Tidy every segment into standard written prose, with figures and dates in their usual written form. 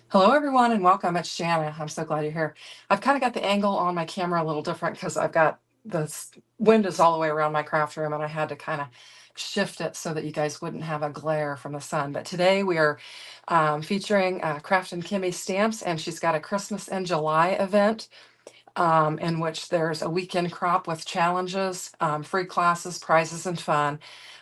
Hello, everyone, and welcome. It's Shanna. I'm so glad you're here. I've kind of got the angle on my camera a little different because I've got windows all the way around my craft room, and I had to kind of shift it so that you guys wouldn't have a glare from the sun. But today we are featuring Kraftin Kimmie stamps, and she's got a Christmas in July event in which there's a weekend crop with challenges, free classes, prizes, and fun.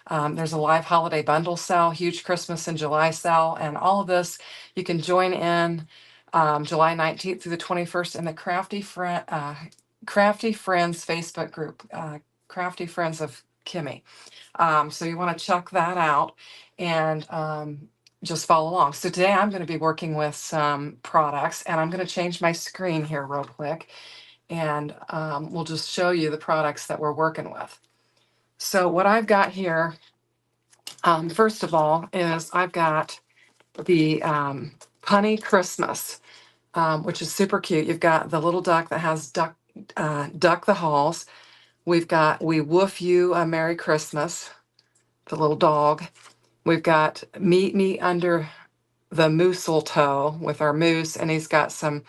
There's a live holiday bundle sale, huge Christmas in July sale, and all of this you can join in July 19th through the 21st in the Crafty Friends Facebook group, Crafty Friends of Kimmie. So you want to check that out and just follow along. So today I'm going to be working with some products, and I'm going to change my screen here real quick, and we'll just show you the products that we're working with. So what I've got here, first of all, is I've got the Punny Christmas, which is super cute. You've got the little duck that has Duck the Halls. We've got We Woof You a Merry Christmas, the little dog. We've got Meet Me Under the Mistletoe with our moose, and he's got some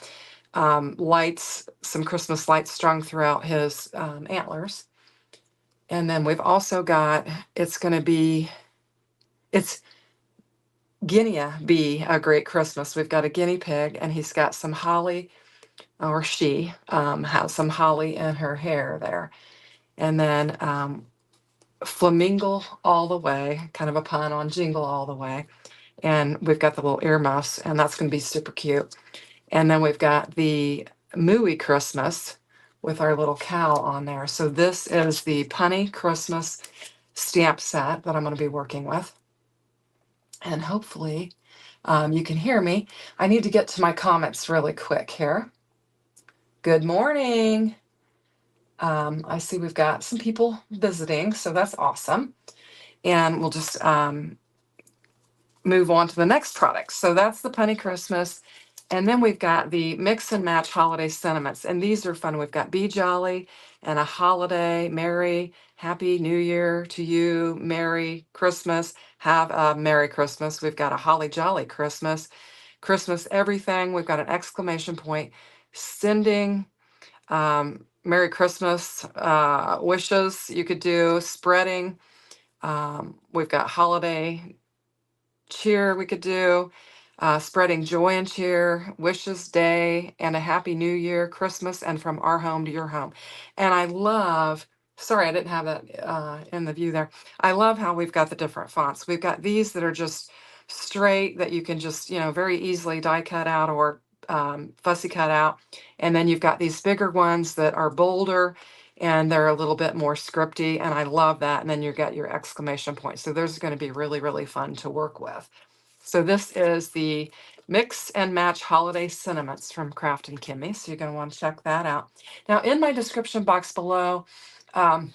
lights, some Christmas lights strung throughout his antlers. And then we've also got, it's Guinea Bee a Great Christmas. We've got a guinea pig, and he's got some holly, or she has some holly in her hair there. And then Flamingle All the Way, kind of a pun on Jingle All the Way. And we've got the little earmuffs, and that's going to be super cute. And then we've got the Mooey Christmas with our little cow on there. So this is the Punny Christmas stamp set that I'm going to be working with. And hopefully you can hear me. I need to get to my comments really quick here. Good morning. I see we've got some people visiting, so that's awesome. And we'll just move on to the next product. So that's the Punny Christmas. And then we've got the Mix and Match Holiday Sentiments. And these are fun. We've got Be Jolly and a Holiday, Merry, Happy New Year to you, Merry Christmas, have a Merry Christmas. We've got a Holly Jolly Christmas, Christmas Everything. We've got an exclamation point, sending Merry Christmas wishes you could do, spreading. We've got holiday cheer we could do, spreading joy and cheer, wishes day, and a happy new year, Christmas, and from our home to your home. And I love, sorry, I didn't have that in the view there. I love how we've got the different fonts. We've got these that are just straight that you can just, very easily die cut out or fussy cut out. And then you've got these bigger ones that are bolder and they're a little bit more scripty, and I love that. And then you got your exclamation point. So those are going to be really, really fun to work with. So this is the Mix and Match Holiday Sentiments from Kraftin Kimmie. So you're going to want to check that out. Now, in my description box below, I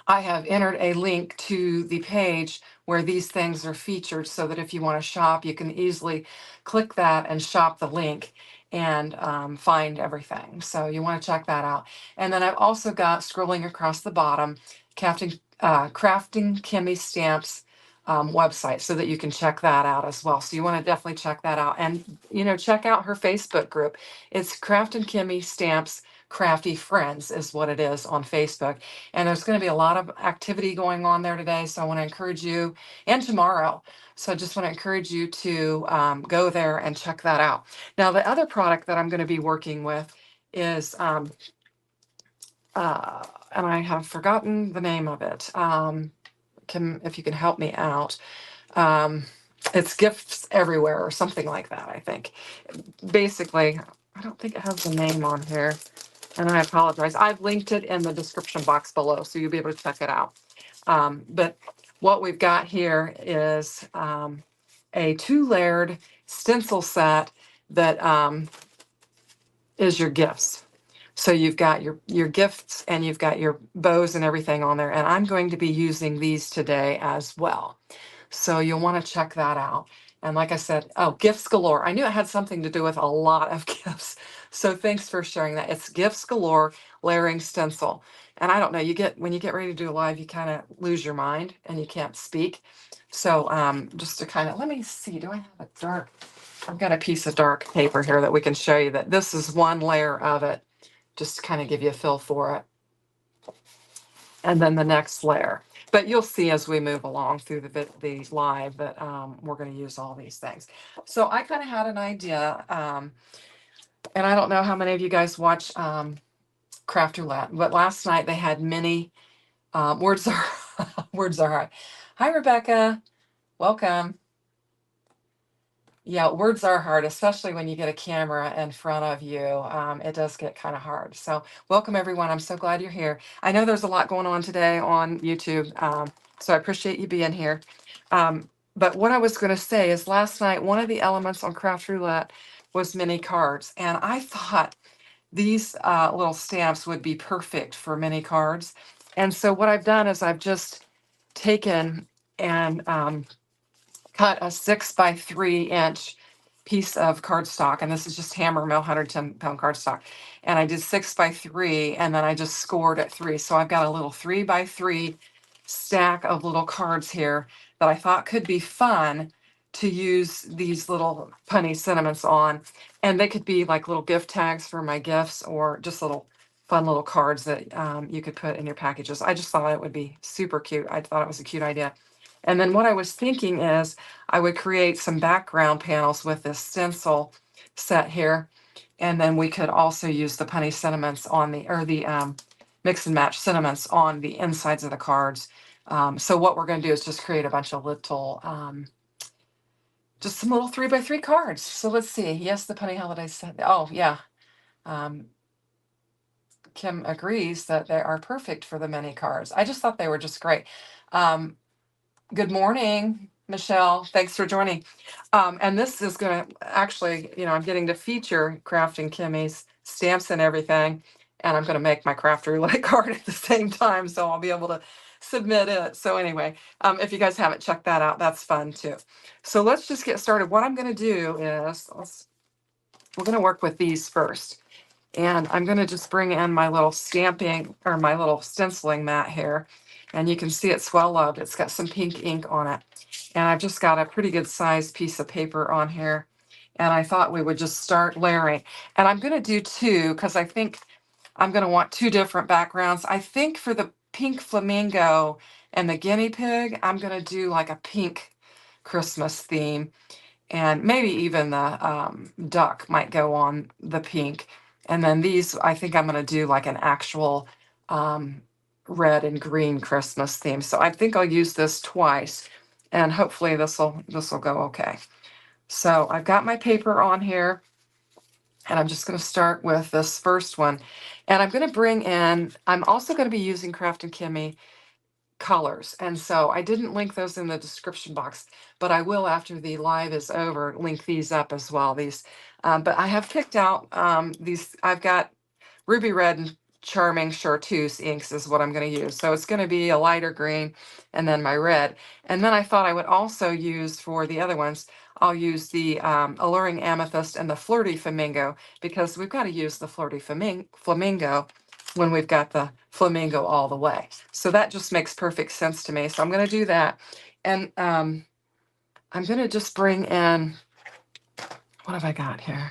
have entered a link to the page where these things are featured so that if you want to shop, you can easily click that and shop the link and find everything. So you want to check that out. And then I've also got, scrolling across the bottom, Crafting Kimmie Stamps website so that you can check that out as well. So you want to definitely check that out. And, check out her Facebook group. It's Kraftin Kimmie Stamps Crafty Friends is what it is on Facebook. And there's going to be a lot of activity going on there today. So I want to encourage you, and tomorrow. So I just want to encourage you to go there and check that out. Now, the other product that I'm going to be working with is, and I have forgotten the name of it. If you can help me out. It's Gifts Everywhere or something like that, I think. Basically, I don't think it has the name on here, and I apologize. I've linked it in the description box below, so you'll be able to check it out. But what we've got here is a 2-layered stencil set that is your gifts. So you've got your gifts and you've got your bows and everything on there. And I'm going to be using these today as well. So you'll want to check that out. And like I said, oh, Gifts Galore. I knew it had something to do with a lot of gifts. So thanks for sharing that. It's Gifts Galore Layering Stencil. And I don't know, when you get ready to do a live, you kind of lose your mind and you can't speak. So just to kind of, let me see, do I have a dark? I've got a piece of dark paper here that we can show you that this is one layer of it, just to kind of give you a feel for it. And then the next layer. But you'll see as we move along through the live that we're going to use all these things. So I kind of had an idea, and I don't know how many of you guys watch Craft Roulette, but last night they had mini words are words are hard. Hi, Rebecca. Welcome. Yeah, words are hard, especially when you get a camera in front of you. It does get kind of hard. So welcome, everyone. I'm so glad you're here. I know there's a lot going on today on YouTube, so I appreciate you being here. But what I was going to say is last night, one of the elements on Craft Roulette was mini cards. And I thought these little stamps would be perfect for mini cards. And so what I've done is I've just taken and cut a 6x3 inch piece of cardstock, and this is just hammer mill 110-pound cardstock. And I did 6x3, and then I just scored at 3. So I've got a little 3x3 stack of little cards here that I thought could be fun to use these little punny sentiments on. And they could be like little gift tags for my gifts, or just little fun little cards that you could put in your packages. I just thought it would be super cute. I thought it was a cute idea. And then what I was thinking is I would create some background panels with this stencil set here. And then we could also use the punny sentiments on the mix and match sentiments on the insides of the cards. So what we're going to do is just create a bunch of little, just some little 3x3 cards. So let's see. Yes, the punny holiday set. Oh, yeah. Kim agrees that they are perfect for the mini cards. I just thought they were just great. Good morning, Michelle. Thanks for joining. And this is going to actually, I'm getting to feature Kraftin Kimmie's stamps and everything. And I'm going to make my Craft Roulette card at the same time. So I'll be able to submit it. So anyway, if you guys haven't checked that out, that's fun too. So let's just get started. What I'm going to do is we're going to work with these first. And I'm going to just bring in my little stamping or my little stenciling mat here. And you can see it's well loved. It's got some pink ink on it. And I've just got a pretty good sized piece of paper on here. And I thought we would just start layering. And I'm going to do two because I think I'm going to want two different backgrounds. I think for the pink flamingo and the guinea pig, I'm going to do like a pink Christmas theme. And maybe even the duck might go on the pink. And then these, I think I'm going to do like an actual red and green Christmas theme. So I think I'll use this twice, and hopefully this will go okay. So I've got my paper on here, and I'm just going to start with this first one. And I'm going to bring in, I'm also going to be using Kraftin Kimmie colors. And so I didn't link those in the description box, but I will after the live is over, link these up as well. These, but I have picked out these, I've got Ruby Red and Charming Chartreuse inks is what I'm going to use. So it's going to be a lighter green and then my red. And then I thought I would also use for the other ones, I'll use the Alluring Amethyst and the Flirty Flamingo, because we've got to use the Flirty Flamingo when we've got the flamingo all the way. So that just makes perfect sense to me. So I'm going to do that. And I'm going to just bring in, what have I got here?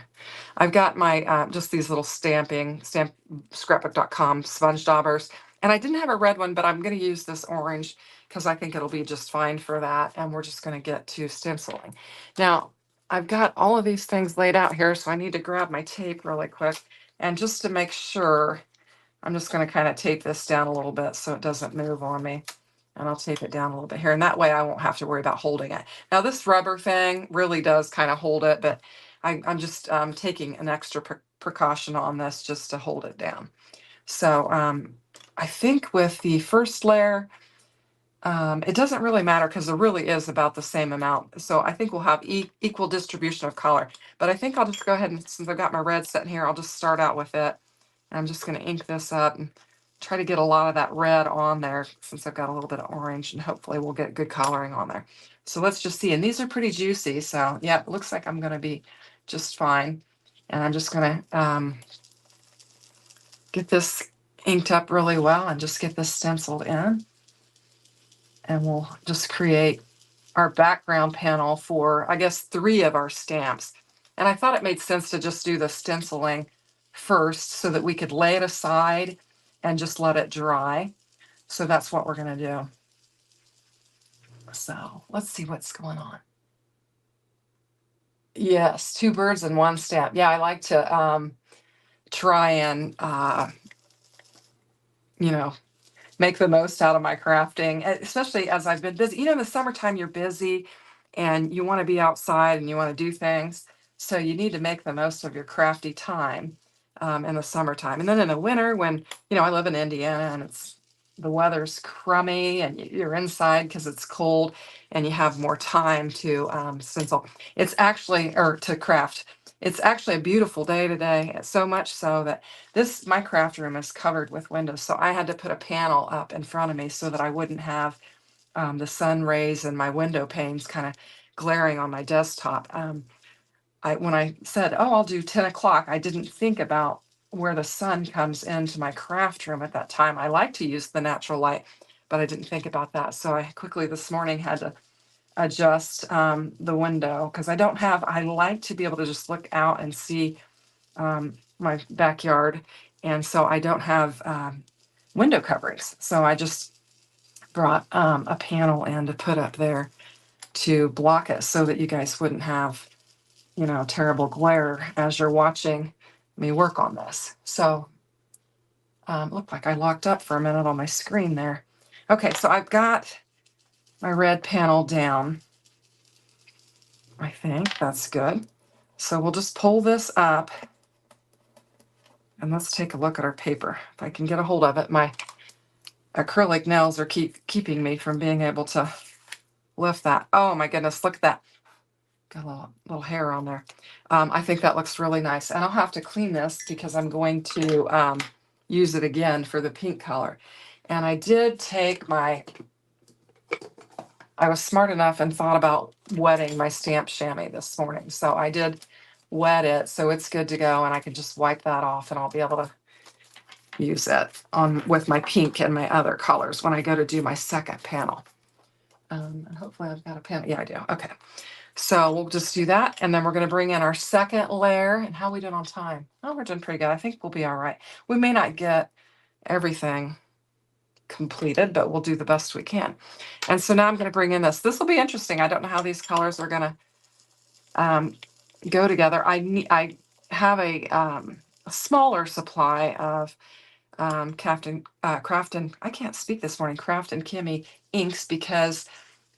I've got my, just these little scrapbook.com sponge daubers. And I didn't have a red one, but I'm going to use this orange because I think it'll be just fine for that. And we're just going to get to stenciling. Now, I've got all of these things laid out here, so I need to grab my tape really quick. And just to make sure, I'm just going to kind of tape this down a little bit so it doesn't move on me. And I'll tape it down a little bit here. And that way I won't have to worry about holding it. Now this rubber thing really does kind of hold it, but I'm just taking an extra precaution on this just to hold it down. So I think with the first layer, it doesn't really matter because there really is about the same amount. So I think we'll have equal distribution of color. But I think I'll just go ahead and, since I've got my red sitting here, I'll just start out with it. And I'm just going to ink this up and try to get a lot of that red on there since I've got a little bit of orange, and hopefully we'll get good coloring on there. So let's just see. And these are pretty juicy. So yeah, it looks like I'm going to be just fine. And I'm just going to get this inked up really well and just get this stenciled in. And we'll just create our background panel for, I guess, 3 of our stamps. And I thought it made sense to just do the stenciling first so that we could lay it aside and just let it dry. So that's what we're going to do. So let's see what's going on. Yes, two birds and one stamp. Yeah, I like to try and, you know, make the most out of my crafting, especially as I've been busy. You know, in the summertime, you're busy and you want to be outside and you want to do things. So you need to make the most of your crafty time in the summertime. And then in the winter, when, I live in Indiana and the weather's crummy and you're inside because it's cold and you have more time to stencil. It's actually, or to craft. It's actually a beautiful day today, so much so that my craft room is covered with windows, so I had to put a panel up in front of me so that I wouldn't have the sun rays and my window panes kind of glaring on my desktop. When I said, "Oh, I'll do 10 o'clock," I didn't think about where the sun comes into my craft room at that time. I like to use the natural light, but I didn't think about that. So I quickly this morning had to adjust the window because I like to be able to just look out and see my backyard. And so I don't have window coverings. So I just brought a panel in to put up there to block it so that you guys wouldn't have, terrible glare as you're watching me work on this. So looked like I locked up for a minute on my screen there. Okay, so I've got my red panel down. I think that's good. So we'll just pull this up and let's take a look at our paper. If I can get a hold of it, my acrylic nails are keeping me from being able to lift that. Oh my goodness, look at that. Got a little hair on there. I think that looks really nice. And I'll have to clean this because I'm going to use it again for the pink color. And I did take I was smart enough and thought about wetting my stamp chamois this morning. So I did wet it, so it's good to go. And I can just wipe that off and I'll be able to use it with my pink and my other colors when I go to do my second panel. And hopefully I've got a panel. Yeah, I do. Okay. So we'll just do that. And then we're going to bring in our second layer. And how are we doing on time? Oh, we're doing pretty good. I think we'll be all right. We may not get everything completed, but we'll do the best we can. And so now I'm going to bring in this. This will be interesting. I don't know how these colors are going to go together. I have a smaller supply of Kraftin, I can't speak this morning, Kraftin Kimmie inks because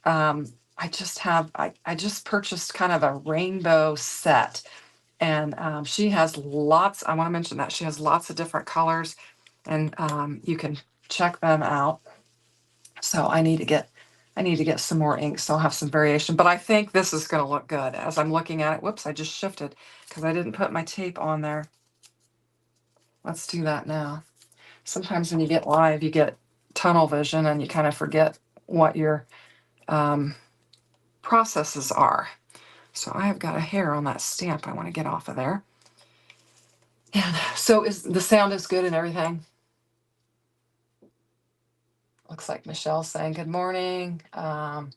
I just purchased kind of a rainbow set. And she has lots, I want to mention that she has lots of different colors and you can check them out. So I need to get some more ink, so I'll have some variation. But I think this is going to look good as I'm looking at it. Whoops, I just shifted because I didn't put my tape on there. Let's do that now. Sometimes when you get live, you get tunnel vision and you kind of forget what your processes are. So I have got a hair on that stamp I want to get off of there. And so the sound is good and everything. Looks like Michelle's saying good morning. Trying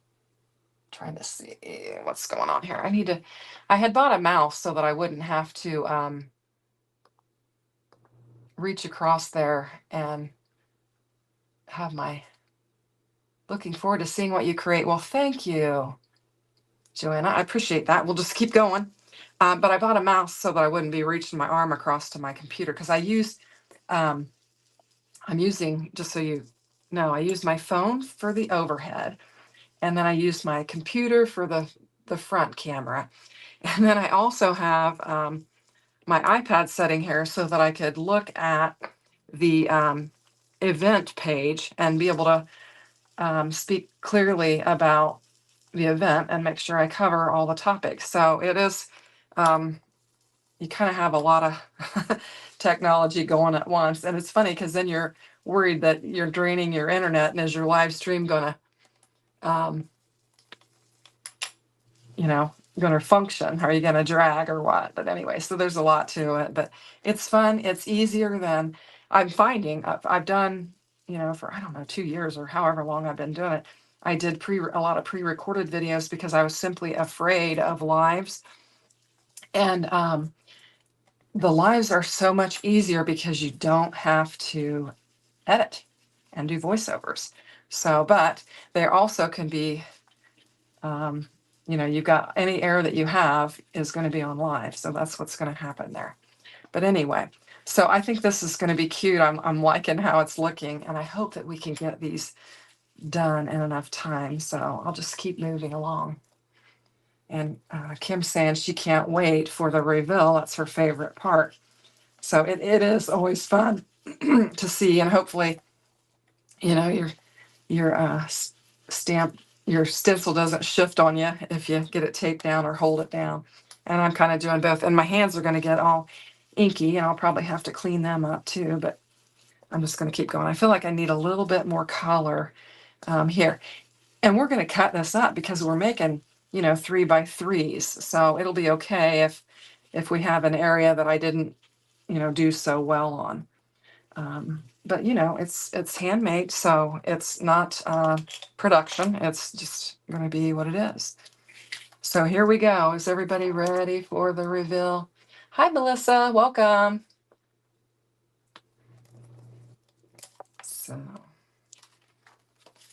to see what's going on here. I had bought a mouse so that I wouldn't have to reach across there and have looking forward to seeing what you create. Well, thank you, Joanna. I appreciate that. We'll just keep going. But I bought a mouse so that I wouldn't be reaching my arm across to my computer because I'm using, just so you know, I use my phone for the overhead. And then I use my computer for the front camera. And then I also have my iPad setting here so that I could look at the event page and be able to speak clearly about the event and make sure I cover all the topics. So it is, you kind of have a lot of technology going at once. And it's funny because then you're worried that you're draining your internet and is your live stream going to, going to function? Are you going to drag or what? But anyway, so there's a lot to it, but it's fun. It's easier than I'm finding. I've done, for, I don't know, 2 years or however long I've been doing it. I did a lot of pre-recorded videos because I was simply afraid of lives. And the lives are so much easier because you don't have to edit and do voiceovers. So, but they also can be, you've got any error that you have is going to be on live. So that's what's going to happen there. But anyway, so I think this is going to be cute. I'm liking how it's looking, and I hope that we can get these done in enough time. So I'll just keep moving along. And Kim's saying she can't wait for the reveal. That's her favorite part. So it is always fun to see, and hopefully, your stamp, your stencil doesn't shift on you if you get it taped down or hold it down. And I'm kind of doing both, and my hands are going to get all inky, and I'll probably have to clean them up too. But I'm just going to keep going. I feel like I need a little bit more color here, and we're going to cut this up because we're making 3x3s, so it'll be okay if we have an area that I didn't do so well on. But it's handmade, so it's not production. It's just going to be what it is. So here we go. Is everybody ready for the reveal? Hi, Melissa. Welcome. So,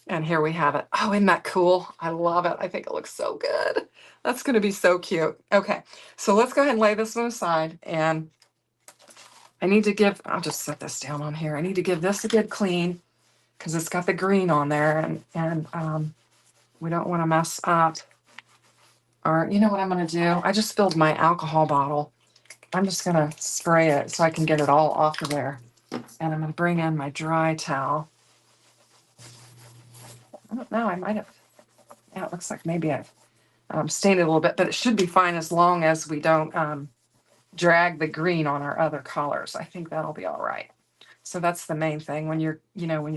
and here we have it. Oh, isn't that cool? I love it. I think it looks so good. That's going to be so cute. Okay, so let's go ahead and lay this one aside. And I need to give, I'll just set this down on here. I need to give this a good clean because it's got the green on there, and we don't want to mess up. Or you know what I'm going to do? I just filled my alcohol bottle. I'm just going to spray it so I can get it all off of there. And I'm going to bring in my dry towel. I don't know, I might have, yeah, it looks like maybe I've stained it a little bit, but it should be fine as long as we don't drag the green on our other colors. I think that'll be all right. So that's the main thing when you're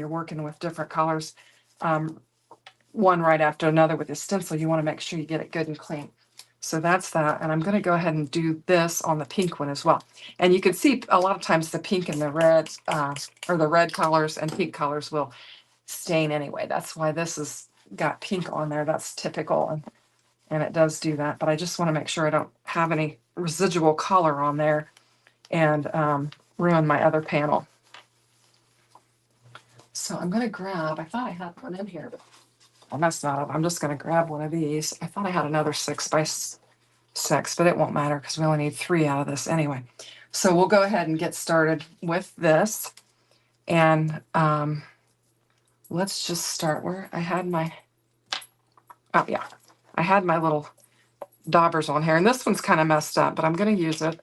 working with different colors, one right after another with the stencil, you want to make sure you get it good and clean. So that's that. And I'm going to go ahead and do this on the pink one as well. And you can see a lot of times the pink and the red, or the red colors and pink colors will stain anyway. That's why this has got pink on there. That's typical. And it does do that. But I just want to make sure I don't have any residual color on there and ruin my other panel. So I'm going to grab, I thought I had one in here, but I messed that up. I'm just going to grab one of these. I thought I had another 6x6, but it won't matter because we only need 3 out of this anyway. So we'll go ahead and get started with this. And let's just start where I had my, oh yeah, I had my little daubers on here. And this one's kind of messed up, but I'm going to use it.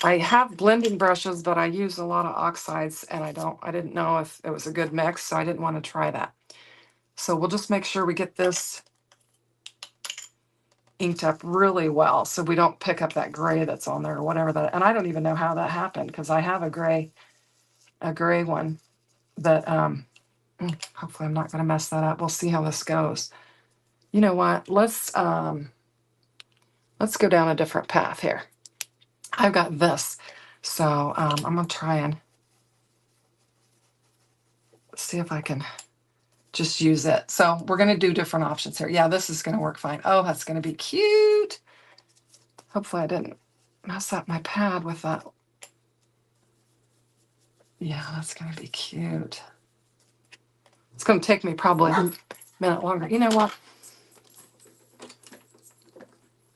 I have blending brushes, but I use a lot of oxides, and I didn't know if it was a good mix, so I didn't want to try that. So we'll just make sure we get this inked up really well so we don't pick up that gray that's on there or whatever that, and I don't even know how that happened because I have a gray one that hopefully I'm not going to mess that up. We'll see how this goes. You know what? Let's go down a different path here. I've got this. So I'm going to try and see if I can just use it. So we're going to do different options here. Yeah, this is going to work fine. Oh, that's going to be cute. Hopefully I didn't mess up my pad with that. Yeah, that's going to be cute. It's going to take me probably a minute longer. You know what?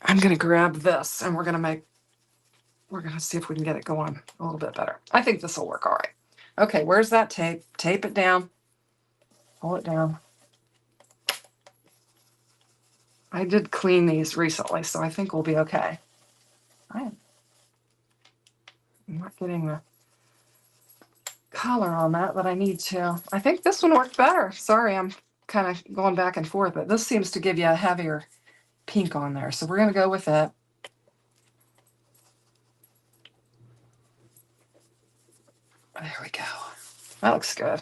I'm going to grab this and we're going to see if we can get it going a little bit better. I think this will work all right. Okay, where's that tape? Tape it down. Pull it down. I did clean these recently, so I think we'll be okay. I'm not getting the color on that, but I need to. I think this one worked better. Sorry, I'm kind of going back and forth, but this seems to give you a heavier pink on there. So we're going to go with it. There we go. That looks good.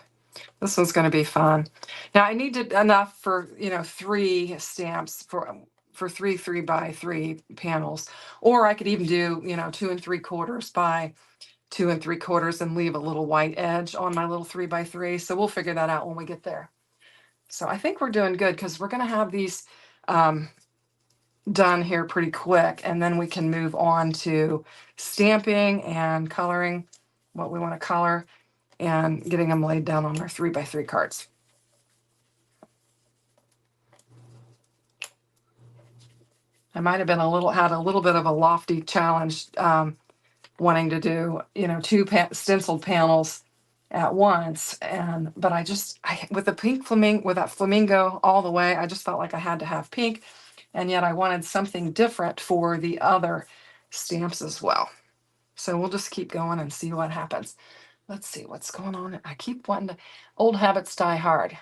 This one's going to be fun. Now I needed enough for 3 stamps for 3 3x3 panels, or I could even do 2 3/4 by 2 3/4 and leave a little white edge on my little 3x3. So we'll figure that out when we get there. So I think we're doing good because we're going to have these done here pretty quick, and then we can move on to stamping and coloring what we want to color and getting them laid down on our 3x3 cards. I might have been had a little bit of a lofty challenge, wanting to do, two stenciled panels at once. But with the pink flamingo, with that flamingo all the way, I just felt like I had to have pink. And yet I wanted something different for the other stamps as well. So we'll just keep going and see what happens. Let's see what's going on. I keep wanting to, old habits die hard.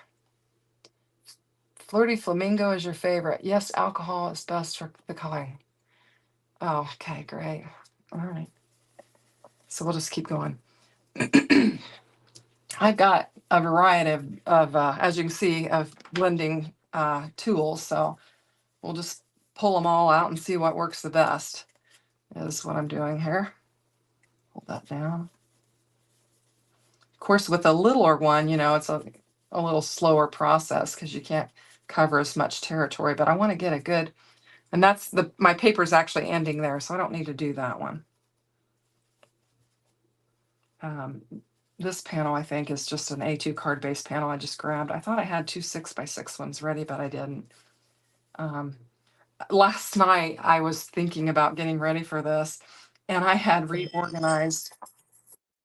Flirty flamingo is your favorite. Yes, alcohol is best for the coloring. Oh, okay, great. All right. So we'll just keep going. I've got a variety of as you can see, of blending tools. So we'll just pull them all out and see what works the best is what I'm doing here. Hold that down. Of course, with a littler one, it's a little slower process because you can't cover as much territory, but I want to get a good, and that's my paper's actually ending there, so I don't need to do that one. This panel, I think, is just an A2 card based panel I just grabbed. I thought I had 2 6x6 ones ready, but I didn't. Last night I was thinking about getting ready for this, and I had reorganized.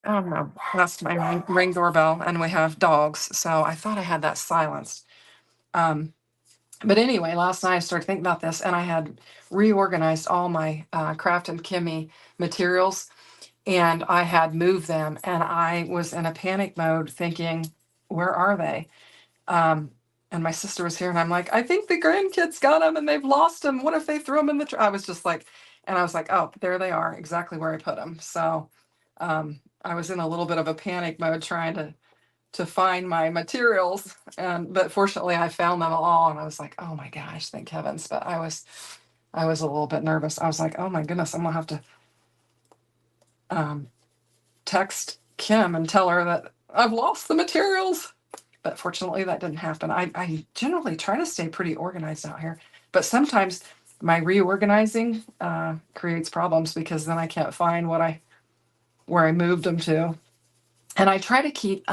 Oh no, that's my ring doorbell, and we have dogs, so I thought I had that silenced. But anyway, last night I started thinking about this, and I had reorganized all my Kraftin Kimmie materials, and I had moved them, and I was in a panic mode thinking, where are they? And my sister was here, and I'm like, I think the grandkids got them, and they've lost them. What if they threw them in the I was just like, and I was like, oh, there they are, exactly where I put them. So I was in a little bit of a panic mode trying to find my materials, but fortunately I found them all, and I was like, oh my gosh, thank heavens. But I was a little bit nervous. I was like, oh my goodness, I'm gonna have to text Kim and tell her that I've lost the materials. But fortunately that didn't happen. I generally try to stay pretty organized out here, but sometimes my reorganizing creates problems because then I can't find where I moved them to. And I try to keep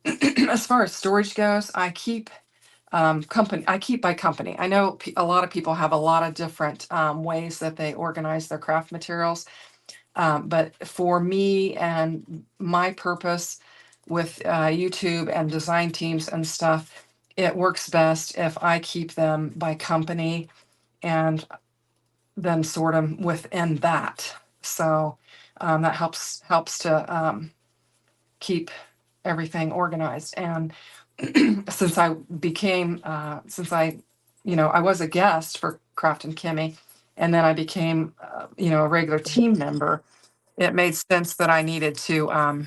as far as storage goes, I keep company. I keep by company. I know a lot of people have a lot of different ways that they organize their craft materials. But for me and my purpose with YouTube and design teams and stuff, it works best if I keep them by company and then sort them within that. So that helps to keep everything organized. And since I was a guest for Kraftin Kimmie, and then I became, a regular team member, it made sense that I needed to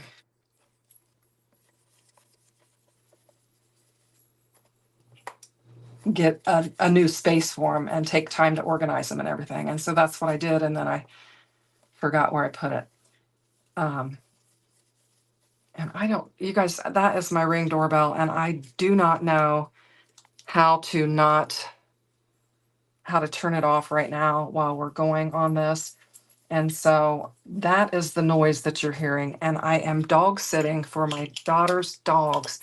get a new space for them and take time to organize them and everything. And so that's what I did. And then I forgot where I put it. And you guys, that is my Ring doorbell. And I do not know how to turn it off right now while we're going on this. And so that is the noise that you're hearing. And I am dog sitting for my daughter's dogs,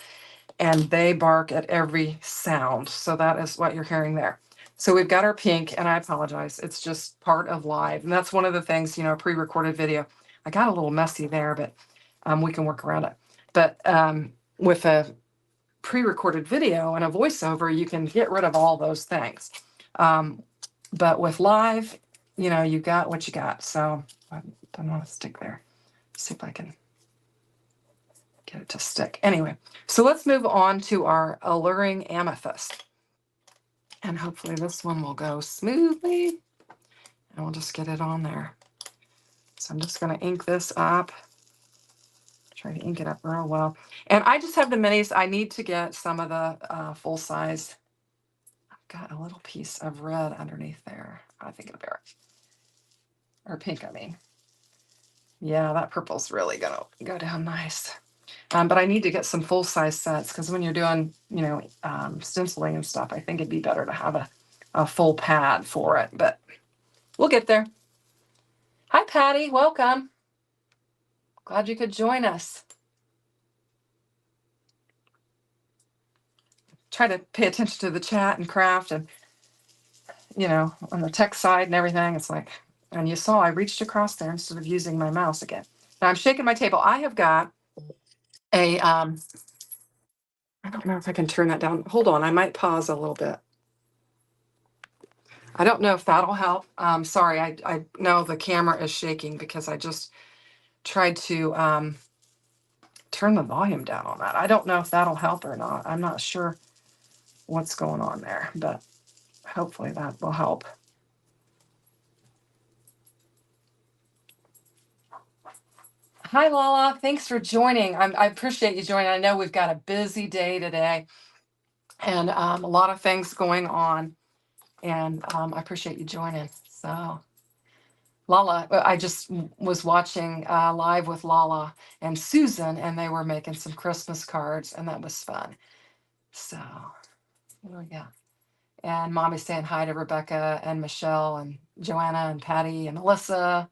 and they bark at every sound. So that is what you're hearing there. So we've got our pink, and I apologize. It's just part of live. And that's one of the things, pre-recorded video. I got a little messy there, but we can work around it. But with a pre-recorded video and a voiceover, you can get rid of all those things. But with live, you got what you got. So I don't want to stick there. See if I can get it to stick. Anyway, so let's move on to our alluring amethyst. And hopefully this one will go smoothly. And we'll just get it on there. So I'm just going to ink this up. Try to ink it up real well. And I just have the minis. I need to get some of the full size. I've got a little piece of red underneath there. I think it'll be right. Or pink, I mean. Yeah, that purple's really going to go down nice. But I need to get some full-size sets because when you're doing, stenciling and stuff, I think it'd be better to have a a full pad for it, but we'll get there. Hi, Patty. Welcome. Glad you could join us. Try to pay attention to the chat and craft and, on the tech side and everything. It's like, and you saw I reached across there instead of using my mouse again. Now I'm shaking my table. I have got a, I don't know if I can turn that down. Hold on. I might pause a little bit. I don't know if that'll help. Sorry, I know the camera is shaking because I just tried to turn the volume down on that. I don't know if that'll help or not. I'm not sure what's going on there, but hopefully that will help. Hi, Lala. Thanks for joining. I appreciate you joining. I know we've got a busy day today and a lot of things going on, and I appreciate you joining. So, Lala, I just was watching live with Lala and Susan, and they were making some Christmas cards, and that was fun. So, yeah. And Mommy's saying hi to Rebecca and Michelle and Joanna and Patty and Melissa.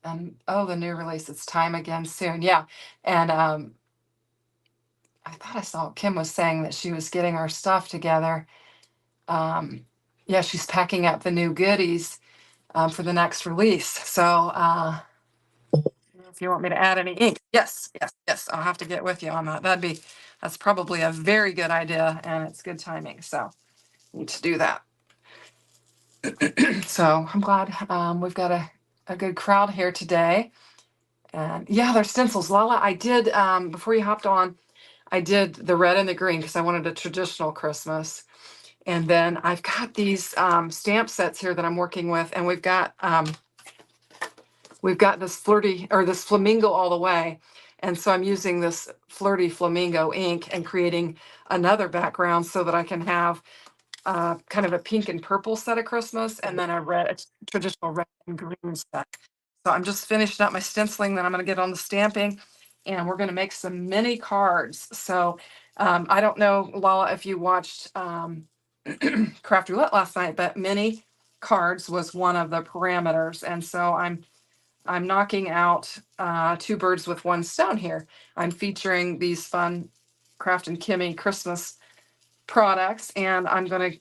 And the new release, it's time again soon. Yeah. And I thought I saw Kim was saying that she was getting her stuff together. Yeah, she's packing up the new goodies for the next release. So if you want me to add any ink, yes, I'll have to get with you on that. That's probably a very good idea, and it's good timing. So need to do that. So I'm glad we've got a good crowd here today. And yeah, there's stencils. Lala, I did, before you hopped on, I did the red and the green because I wanted a traditional Christmas. And then I've got these stamp sets here that I'm working with, and we've got this flirty, or this flamingo all the way. And so I'm using this flirty flamingo ink and creating another background so that I can have kind of a pink and purple set of Christmas, and then a traditional red and green set. So I'm just finishing up my stenciling, then I'm going to get on the stamping, and we're going to make some mini cards. So I don't know, Lala, if you watched Craft Roulette last night, but mini cards was one of the parameters, and so I'm knocking out two birds with one stone here. I'm featuring these fun Kraftin Kimmie Christmas products, and I'm going to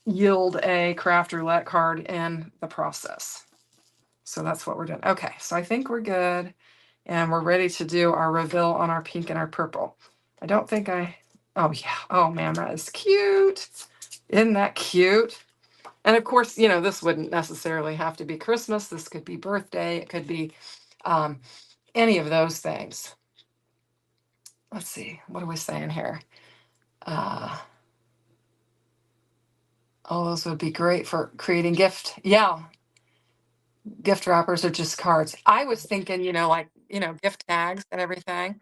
yield a Craft Roulette card in the process. So that's what we're doing. Okay, so I think we're good, and we're ready to do our reveal on our pink and our purple. I don't think oh yeah, oh man, that is cute. Isn't that cute? And of course, this wouldn't necessarily have to be Christmas. This could be birthday. It could be any of those things. Let's see, what are we saying here? Those would be great for creating gift. Yeah, gift wrappers are just cards. I was thinking, gift tags and everything.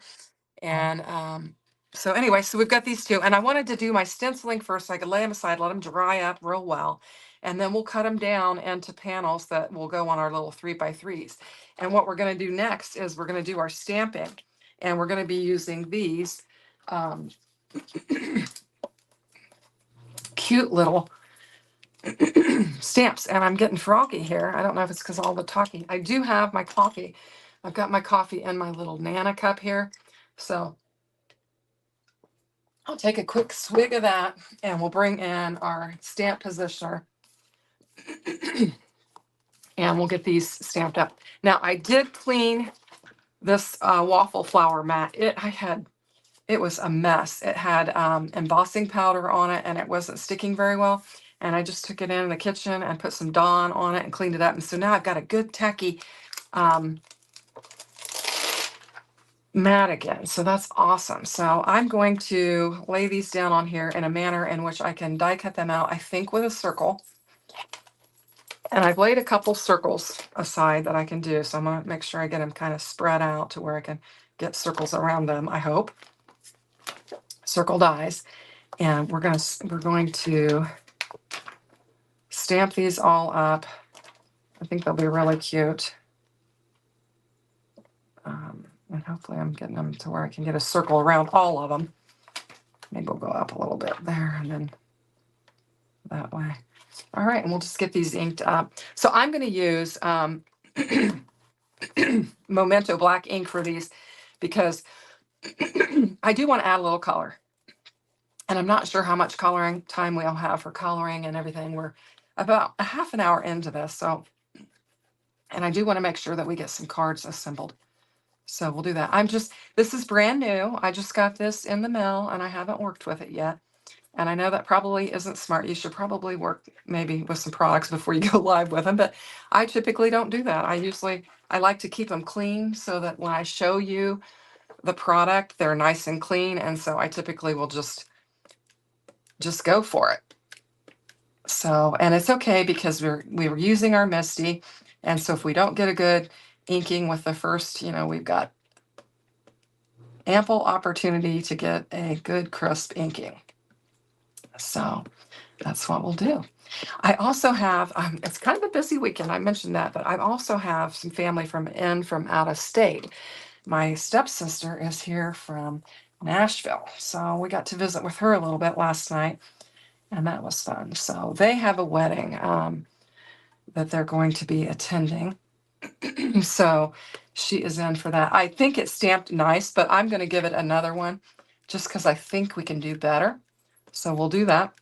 And so anyway, so we've got these two, and I wanted to do my stenciling first so I could lay them aside, let them dry up real well. And then we'll cut them down into panels that will go on our little 3x3s. And what we're going to do next is we're going to do our stamping, and we're going to be using these cute little stamps. And I'm getting froggy here. I don't know if it's because all the talking. I do have my coffee. I've got my coffee in my little Nana cup here. So I'll take a quick swig of that, and we'll bring in our stamp positioner and we'll get these stamped up. Now I did clean this waffle flower mat. It was a mess. It had embossing powder on it, and it wasn't sticking very well. And I just took it in the kitchen and put some Dawn on it and cleaned it up. And so now I've got a good tacky mat again. So that's awesome. So I'm going to lay these down on here in a manner in which I can die cut them out, I think, with a circle. And I've laid a couple circles aside that I can do. So I'm going to make sure I get them kind of spread out to where I can get circles around them, I hope. Circle dies. And we're going to stamp these all up. I think they'll be really cute. And hopefully I'm getting them to where I can get a circle around all of them. Maybe we'll go up a little bit there, and then that way. All right, and we'll just get these inked up. So I'm going to use Memento black ink for these because I do want to add a little color. And I'm not sure how much coloring time we'll have for coloring and everything. We're about a half an hour into this. So, and I do want to make sure that we get some cards assembled. So we'll do that. This is brand new. I just got this in the mail and I haven't worked with it yet. And I know that probably isn't smart. You should probably work maybe with some products before you go live with them, but I typically don't do that. I like to keep them clean so that when I show you the product, they're nice and clean. And so I typically will just go for it. So, and it's okay because we were using our Misty. And so if we don't get a good inking with the first, we've got ample opportunity to get a good crisp inking. So that's what we'll do. I also have, it's kind of a busy weekend. I mentioned that, but I also have some family from out of state. My stepsister is here from Nashville. So we got to visit with her a little bit last night. And that was fun. So they have a wedding that they're going to be attending. So she is in for that. I think it's stamped nice, but I'm going to give it another one just because I think we can do better. So we'll do that.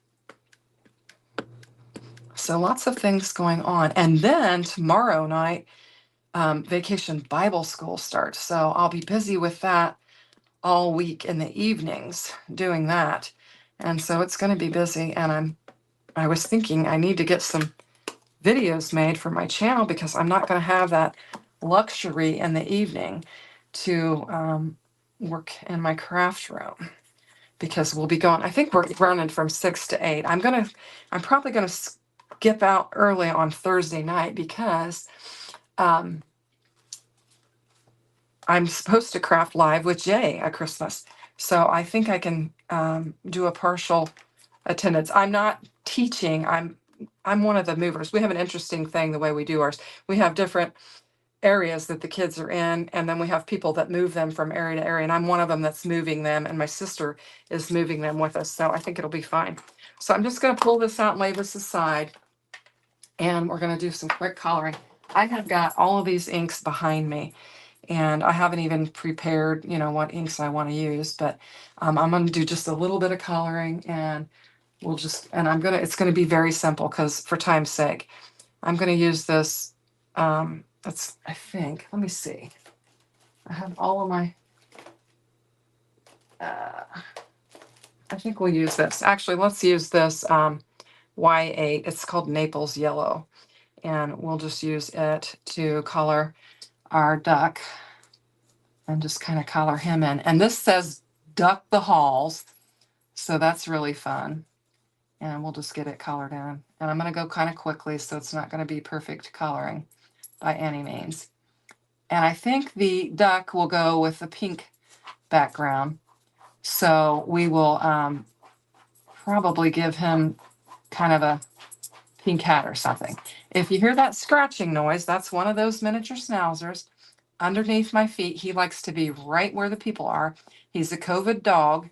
So lots of things going on. And then tomorrow night, Vacation Bible School starts. So I'll be busy with that all week in the evenings doing that. And so it's going to be busy. And I was thinking I need to get some videos made for my channel because I'm not going to have that luxury in the evening to work in my craft room because we'll be going, I think we're running from 6 to 8. I'm probably going to skip out early on Thursday night because I'm supposed to craft live with Jay at Christmas. So I think I can do a partial attendance. I'm not teaching. I'm one of the movers. We have an interesting thing the way we do ours. We have different areas that the kids are in, and then we have people that move them from area to area, and I'm one of them that's moving them, and my sister is moving them with us, so I think it'll be fine. So I'm just going to pull this out and lay this aside, and we're going to do some quick coloring. I have got all of these inks behind me, and I haven't even prepared, what inks I want to use, but I'm going to do just a little bit of coloring, and it's going to be very simple because for time's sake, I'm going to use this. I think, let me see. I have all of my, I think we'll use this. Actually, let's use this Y8. It's called Naples Yellow. And we'll just use it to color our duck and just kind of color him in. And this says Duck the Halls. So that's really fun. And we'll just get it colored in. And I'm going to go kind of quickly, so it's not going to be perfect coloring by any means. And I think the duck will go with the pink background. So we will probably give him kind of a pink hat or something. If you hear that scratching noise, that's one of those miniature schnauzers underneath my feet. He likes to be right where the people are. He's a COVID dog.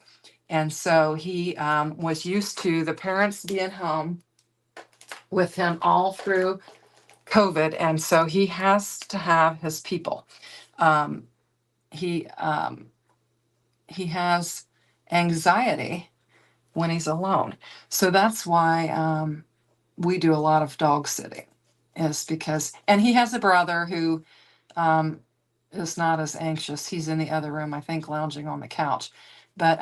And so he was used to the parents being home with him all through COVID. And so he has to have his people. He has anxiety when he's alone. So that's why we do a lot of dog sitting, is because, and he has a brother who is not as anxious. He's in the other room, I think, lounging on the couch. But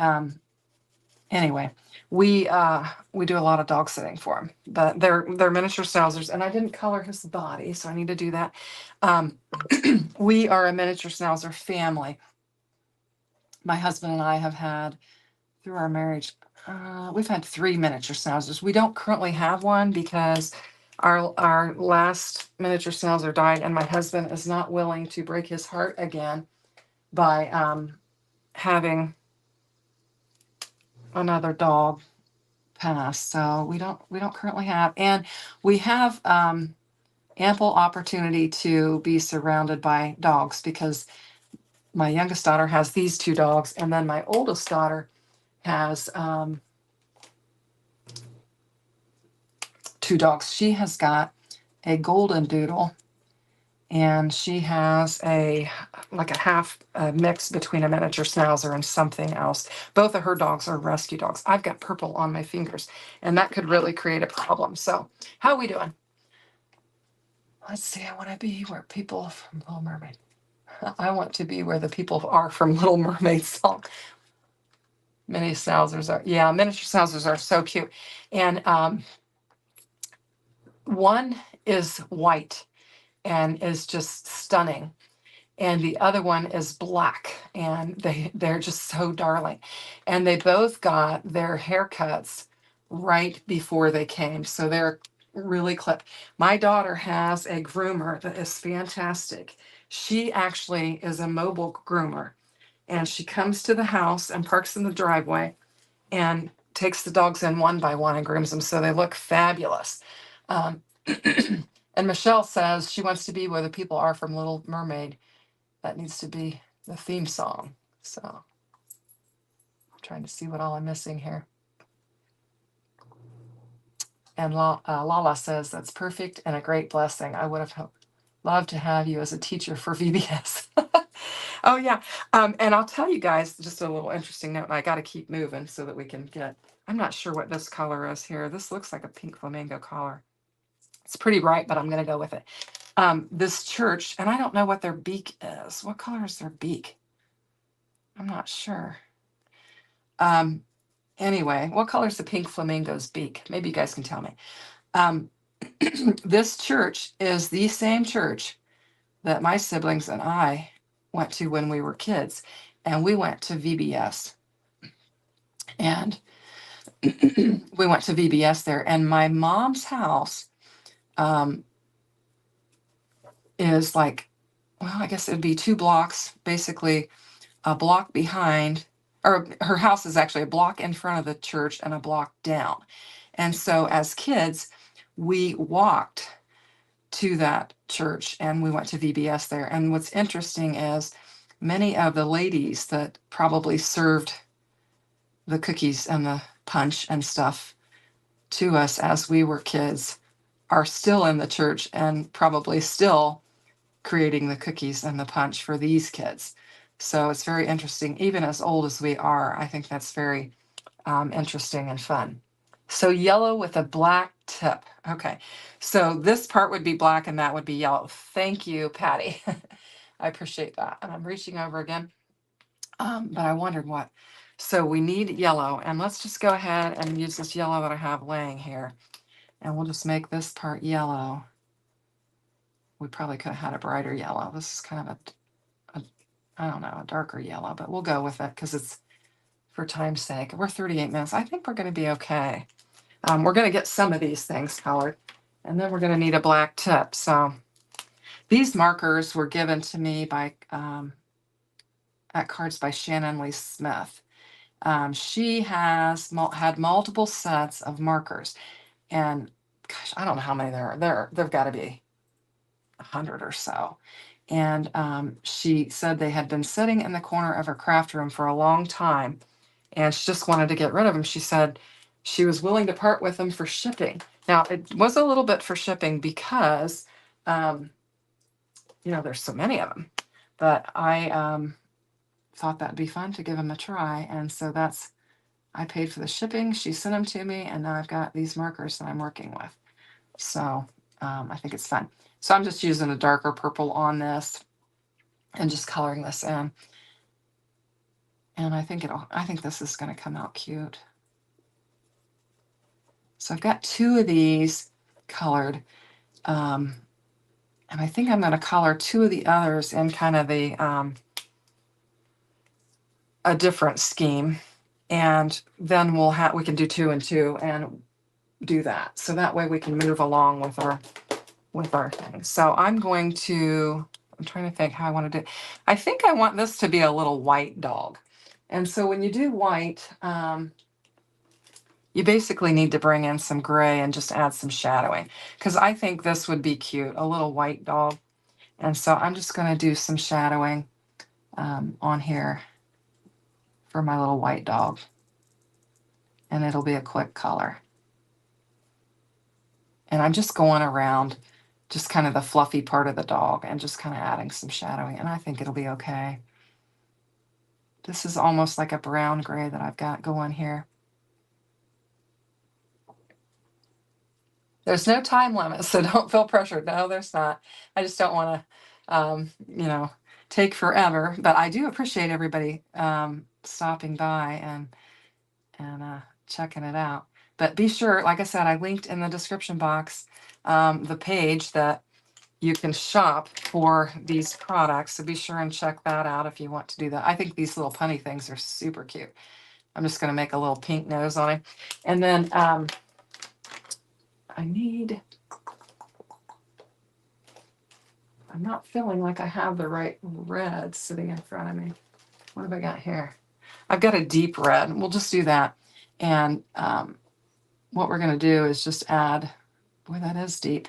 anyway, we do a lot of dog sitting for him. But they're miniature schnauzers, and I didn't color his body, so I need to do that. We are a miniature schnauzer family. My husband and I have had, through our marriage, we've had 3 miniature schnauzers. We don't currently have one because our last miniature schnauzer died, and my husband is not willing to break his heart again by having another dog pass. So we don't currently have, and we have ample opportunity to be surrounded by dogs because my youngest daughter has these 2 dogs, and then my oldest daughter has two dogs. She has got a golden doodle, and she has a half mix between a miniature schnauzer and something else. Both of her dogs are rescue dogs. I've got purple on my fingers, and that could really create a problem. So how are we doing? Let's see. I want to be where people from Little Mermaid. I want to be where the people are from Little Mermaid song. Mini schnauzers are, yeah, miniature schnauzers are so cute. And one is white and is just stunning. And the other one is black, and they're just so darling. And they both got their haircuts right before they came, so they're really clipped. My daughter has a groomer that is fantastic. She actually is a mobile groomer, and she comes to the house and parks in the driveway and takes the dogs in one by one and grooms them so they look fabulous. Um, and Michelle says she wants to be where the people are from Little Mermaid. That needs to be the theme song. So I'm trying to see what all I'm missing here. And Lala says, that's perfect and a great blessing. I would have loved to have you as a teacher for VBS. Oh, yeah. And I'll tell you guys just a little interesting note. And I got to keep moving so that we can get, I'm not sure what this color is here. This looks like a pink flamingo color. It's pretty bright, but I'm going to go with it. This church, and I don't know what their beak is. What color is their beak? I'm not sure. Anyway, what color is the pink flamingo's beak? Maybe you guys can tell me. This church is the same church that my siblings and I went to when we were kids, and we went to VBS. And we went to VBS there, and my mom's house is like, well, I guess it'd be 2 blocks, basically a block behind, or her house is actually a block in front of the church and a block down. And so as kids, we walked to that church and we went to VBS there. And what's interesting is many of the ladies that probably served the cookies and the punch and stuff to us as we were kids are still in the church and probably still creating the cookies and the punch for these kids. So it's very interesting, even as old as we are. I think that's very interesting and fun. So yellow with a black tip. Okay, so this part would be black and that would be yellow. Thank you, Patty. I appreciate that. And I'm reaching over again, but I wondered what. So we need yellow, and let's just go ahead and use this yellow that I have laying here. And we'll just make this part yellow. We probably could have had a brighter yellow. This is kind of I don't know, a darker yellow, but we'll go with it because it's for time's sake. We're 38 minutes. I think we're going to be okay. We're going to get some of these things colored, and then we're going to need a black tip. So these markers were given to me by at Cards by Shannon Lee Smith. She has had multiple sets of markers, and gosh, I don't know how many there are. There've got to be 100 or so. And she said they had been sitting in the corner of her craft room for a long time, and she just wanted to get rid of them. She said she was willing to part with them for shipping. Now, it was a little bit for shipping because, there's so many of them. But I thought that'd be fun to give them a try. And so I paid for the shipping. She sent them to me, and now I've got these markers that I'm working with. So I think it's fun. So I'm just using a darker purple on this and just coloring this in. And I think this is going to come out cute. So I've got 2 of these colored. And I think I'm going to color 2 of the others in kind of a different scheme. And then we can do 2 and 2 and do that. So that way we can move along with our thing. So I'm trying to think how I want to do it. I think I want this to be a little white dog. And so when you do white, you basically need to bring in some gray and just add some shadowing, because I think this would be cute, a little white dog. And so I'm just going to do some shadowing on here for my little white dog. And it'll be a quick color. And I'm just going around just kind of the fluffy part of the dog and just kind of adding some shadowing, and I think it'll be okay. This is almost like a brown gray that I've got going here. There's no time limit, so don't feel pressured. No, there's not. I just don't want to, you know, take forever. But I do appreciate everybody stopping by and checking it out. But be sure, like I said, I linked in the description box the page that you can shop for these products. So be sure and check that out if you want to do that. I think these little punny things are super cute. I'm just going to make a little pink nose on him. And then I'm not feeling like I have the right red sitting in front of me. What have I got here? I've got a deep red. We'll just do that. And what we're going to do is just add, boy, that is deep.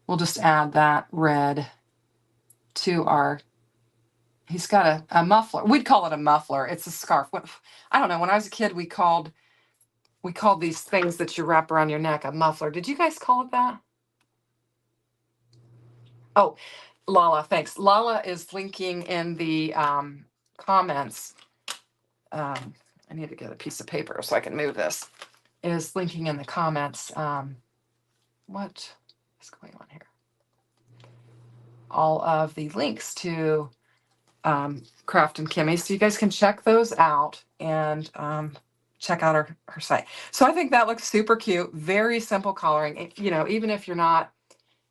We'll just add that red to our, he's got a muffler. We'd call it a muffler. It's a scarf. What, I don't know. When I was a kid, we called these things that you wrap around your neck a muffler. Did you guys call it that? Oh, Lala, thanks. Lala is linking in the comments. I need to get a piece of paper so I can move this. Is linking in the comments. What is going on here? All of the links to Kraftin Kimmie, so you guys can check those out and check out her site. So I think that looks super cute. Very simple coloring. You know, even if you're not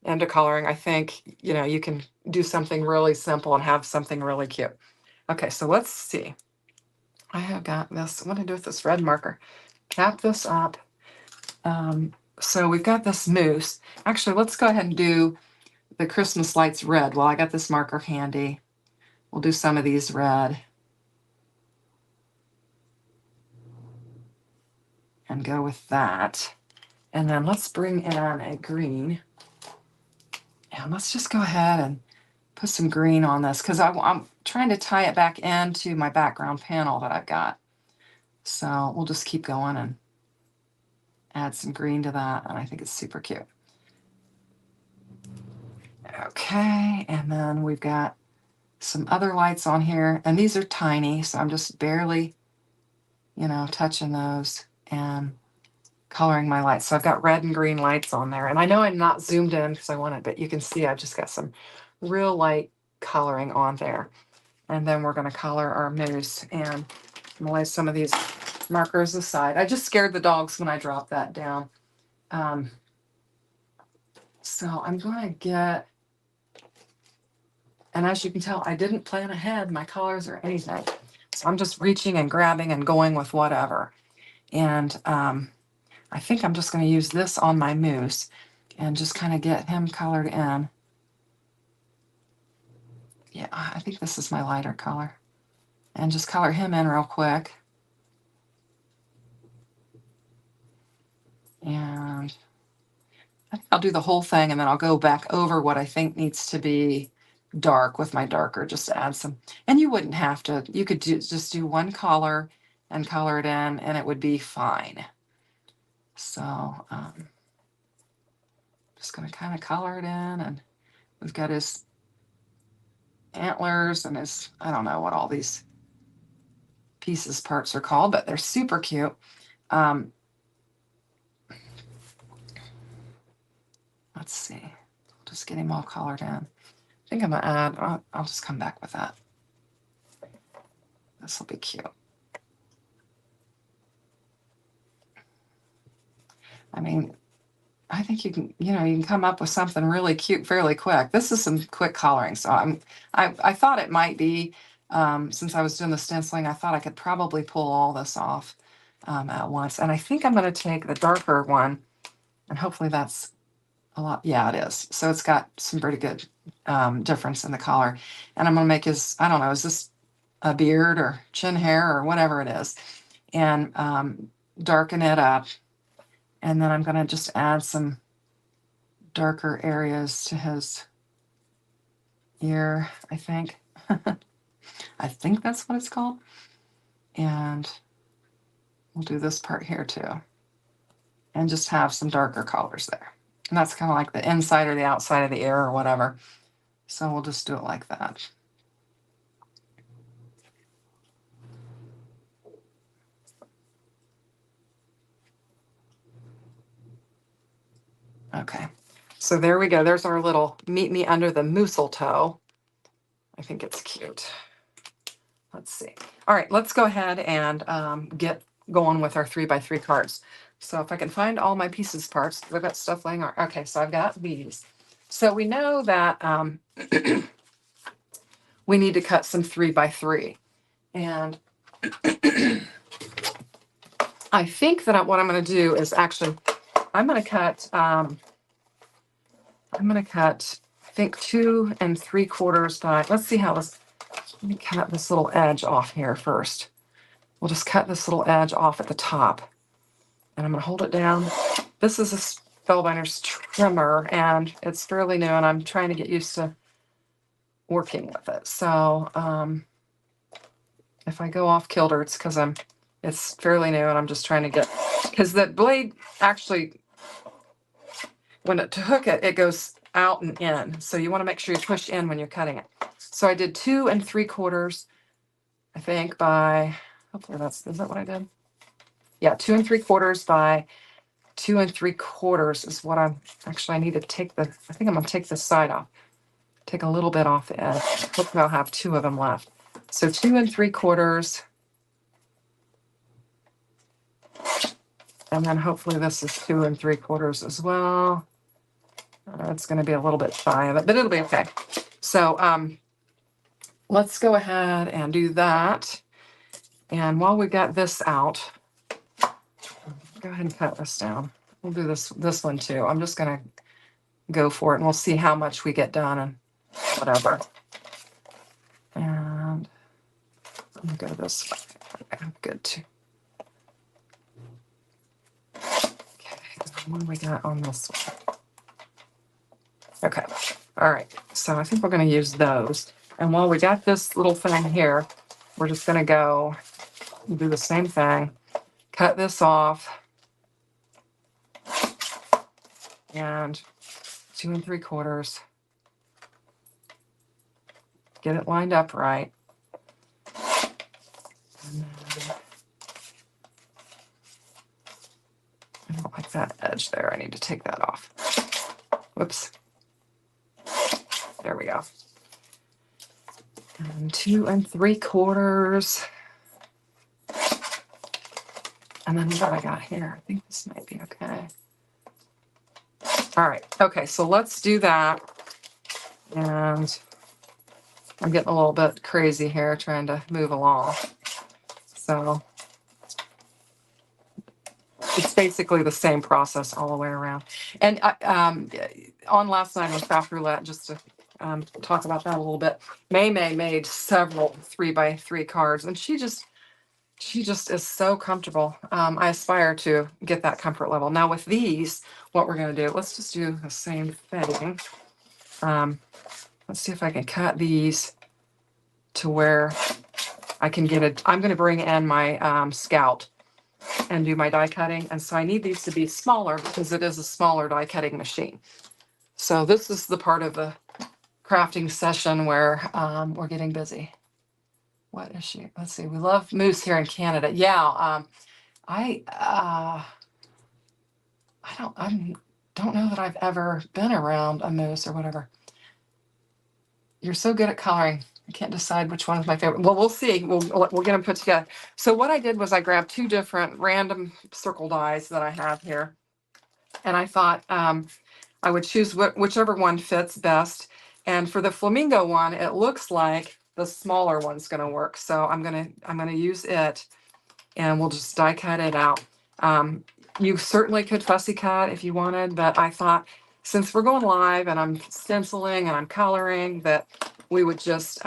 into coloring, I think, you know, you can do something really simple and have something really cute. Okay, so let's see. I have got this. What do I do with this red marker? Cap this up. So we've got this mousse. Actually, let's go ahead and do the Christmas lights red. Well, I got this marker handy. We'll do some of these red. And go with that. And then let's bring in a green. And let's just go ahead and put some green on this because I'm trying to tie it back into my background panel that I've got. So we'll just keep going and add some green to that. And I think it's super cute. Okay, and then we've got some other lights on here. And these are tiny, so I'm just barely, you know, touching those and coloring my lights. So I've got red and green lights on there. And I know I'm not zoomed in because I want it, but you can see I've just got some real light coloring on there. And then we're going to color our mousse. And I'm going to lay some of these markers aside. I just scared the dogs when I dropped that down. So I'm going to get, and as you can tell, I didn't plan ahead my colors or anything. So I'm just reaching and grabbing and going with whatever. And I think I'm just going to use this on my mousse and just kind of get him colored in. Yeah, I think this is my lighter color. And just color him in real quick. And I think I'll do the whole thing and then I'll go back over what I think needs to be dark with my darker, just to add some. And you wouldn't have to, you could just do one color and color it in and it would be fine. So just going to kind of color it in, and we've got his antlers and his, I don't know what all these parts are called, but they're super cute. Let's see, just get him all colored in. I think I'm gonna add, I'll just come back with that. This will be cute. I mean, I think you can, you can come up with something really cute fairly quick. This is some quick coloring. So I thought it might be, since I was doing the stenciling, I thought I could probably pull all this off at once. And I think I'm going to take the darker one, and hopefully that's a lot. Yeah, it is. So it's got some pretty good difference in the color. And I'm going to make his, I don't know, is this a beard or chin hair or whatever it is, and darken it up. And then I'm going to just add some darker areas to his ear, I think. I think that's what it's called. And we'll do this part here too. And just have some darker colors there. And that's kind of like the inside or the outside of the ear or whatever. So we'll just do it like that. Okay, so there we go. There's our little meet me under the mistletoe. I think it's cute. Let's see. All right, let's go ahead and get going with our 3x3 cards. So if I can find all my pieces parts, I've got stuff laying on. Okay, so I've got these. So we know that we need to cut some 3x3. And I think that what I'm going to do is actually, I'm going to cut, I think 2 3/4 by, let's see how this, let me cut this little edge off here first. We'll just cut this little edge off at the top. And I'm going to hold it down. This is a Spellbinder's trimmer, and it's fairly new, and I'm trying to get used to working with it. So if I go off kilter, it's because it's fairly new, and I'm just trying to get, because the blade actually, to hook it, it goes out and in. So you want to make sure you push in when you're cutting it. So I did 2 3/4, I think, by, hopefully is that what I did? Yeah, 2 3/4 by 2 3/4 is what I need to take I think I'm going to take this side off. Take a little bit off the edge. Hopefully I'll have 2 of them left. So 2 3/4. And then hopefully this is 2 3/4 as well. It's going to be a little bit shy of it, but it'll be okay. So let's go ahead and do that. And while we got this out, go ahead and cut this down. We'll do this one too. I'm just going to go for it, and we'll see how much we get done and whatever. And I'm going to go this way. Okay, good too. Okay, what do we got on this one? Okay, all right. So I think we're going to use those. And while we got this little thing here, we're just going to go do the same thing. Cut this off. And 2 3/4. Get it lined up right. And then, I don't like that edge there. I need to take that off. Whoops. There we go. And 2 3/4. And then what I got here, I think this might be okay. All right. Okay, so let's do that. And I'm getting a little bit crazy here trying to move along. So it's basically the same process all the way around. And on last night on Craft Roulette, just to talk about that a little bit, May made several 3x3 cards, and she just is so comfortable. I aspire to get that comfort level. Now with these, what we're going to do, let's just do the same thing. Let's see if I can cut these to where I can get it. I'm going to bring in my Scout and do my die cutting. And so I need these to be smaller because it is a smaller die cutting machine. So this is the part of the crafting session where we're getting busy. What is she? Let's see. We love moose here in Canada. Yeah. I don't know that I've ever been around a moose or whatever. You're so good at coloring. I can't decide which one is my favorite. Well, we'll see. We'll get them put together. So what I did was I grabbed 2 different random circle dies that I have here. And I thought I would choose whichever one fits best. And for the flamingo one, it looks like the smaller one's going to work. So I'm going to use it, and we'll just die cut it out. You certainly could fussy cut if you wanted, but I thought since we're going live and I'm stenciling and I'm coloring, that we would just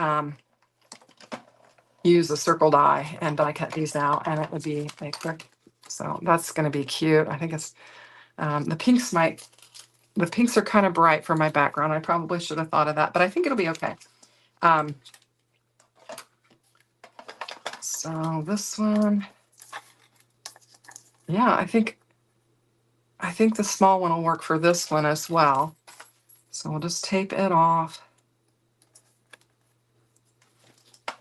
use a circle die and die cut these out, and it would be a quick. So that's going to be cute. I think it's the pinks are kind of bright for my background. I probably should have thought of that, but I think it'll be okay. So this one, yeah, I think I think the small one will work for this one as well. So we'll just tape it off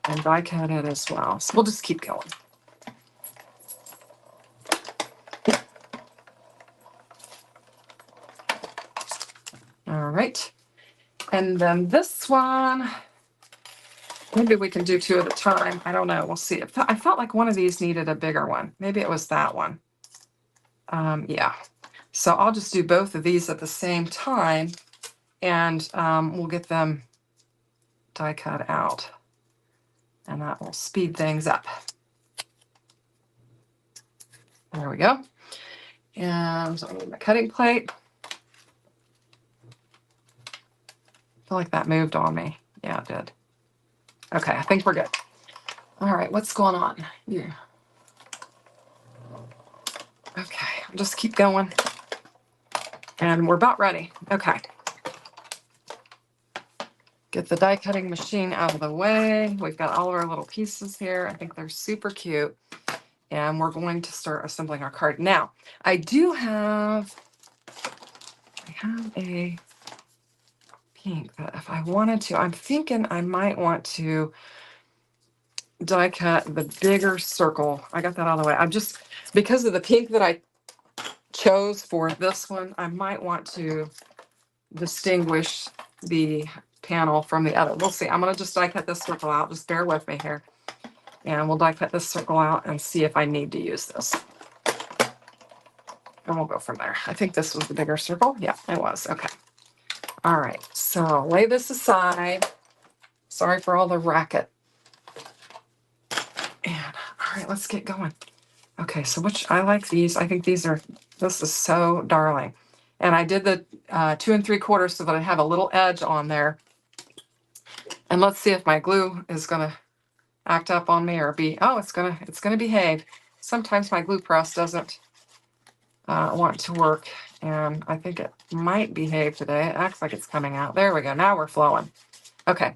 and die cut it as well. So we'll just keep going. All right. And then this one, maybe we can do 2 at a time. I don't know. We'll see. I felt like one of these needed a bigger one. Maybe it was that one. Yeah. So I'll just do both of these at the same time, and we'll get them die cut out. And that will speed things up. There we go. And I need my cutting plate. I feel like that moved on me. Yeah, it did. Okay, I think we're good. All right, what's going on here? Okay, I'll just keep going. And we're about ready. Okay. Get the die cutting machine out of the way. We've got all of our little pieces here. I think they're super cute. And we're going to start assembling our card. Now, I have a pink that if I wanted to, I'm thinking I might want to die cut the bigger circle. I got that out of the way. I'm just, because of the pink that I chose for this one, I might want to distinguish the panel from the other. We'll see. I'm going to just die cut this circle out. Just bear with me here. And we'll die cut this circle out and see if I need to use this. And we'll go from there. I think this was the bigger circle. Yeah, it was. Okay. All right. So lay this aside. Sorry for all the racket. And all right, let's get going. Okay, so I like these. I think this is so darling. And I did the 2 3/4 so that I have a little edge on there. And let's see if my glue is gonna act up on me or be, oh, it's gonna behave. Sometimes my glue press doesn't want to work, and I think it might behave today. It acts like it's coming out. There we go. Now we're flowing. Okay,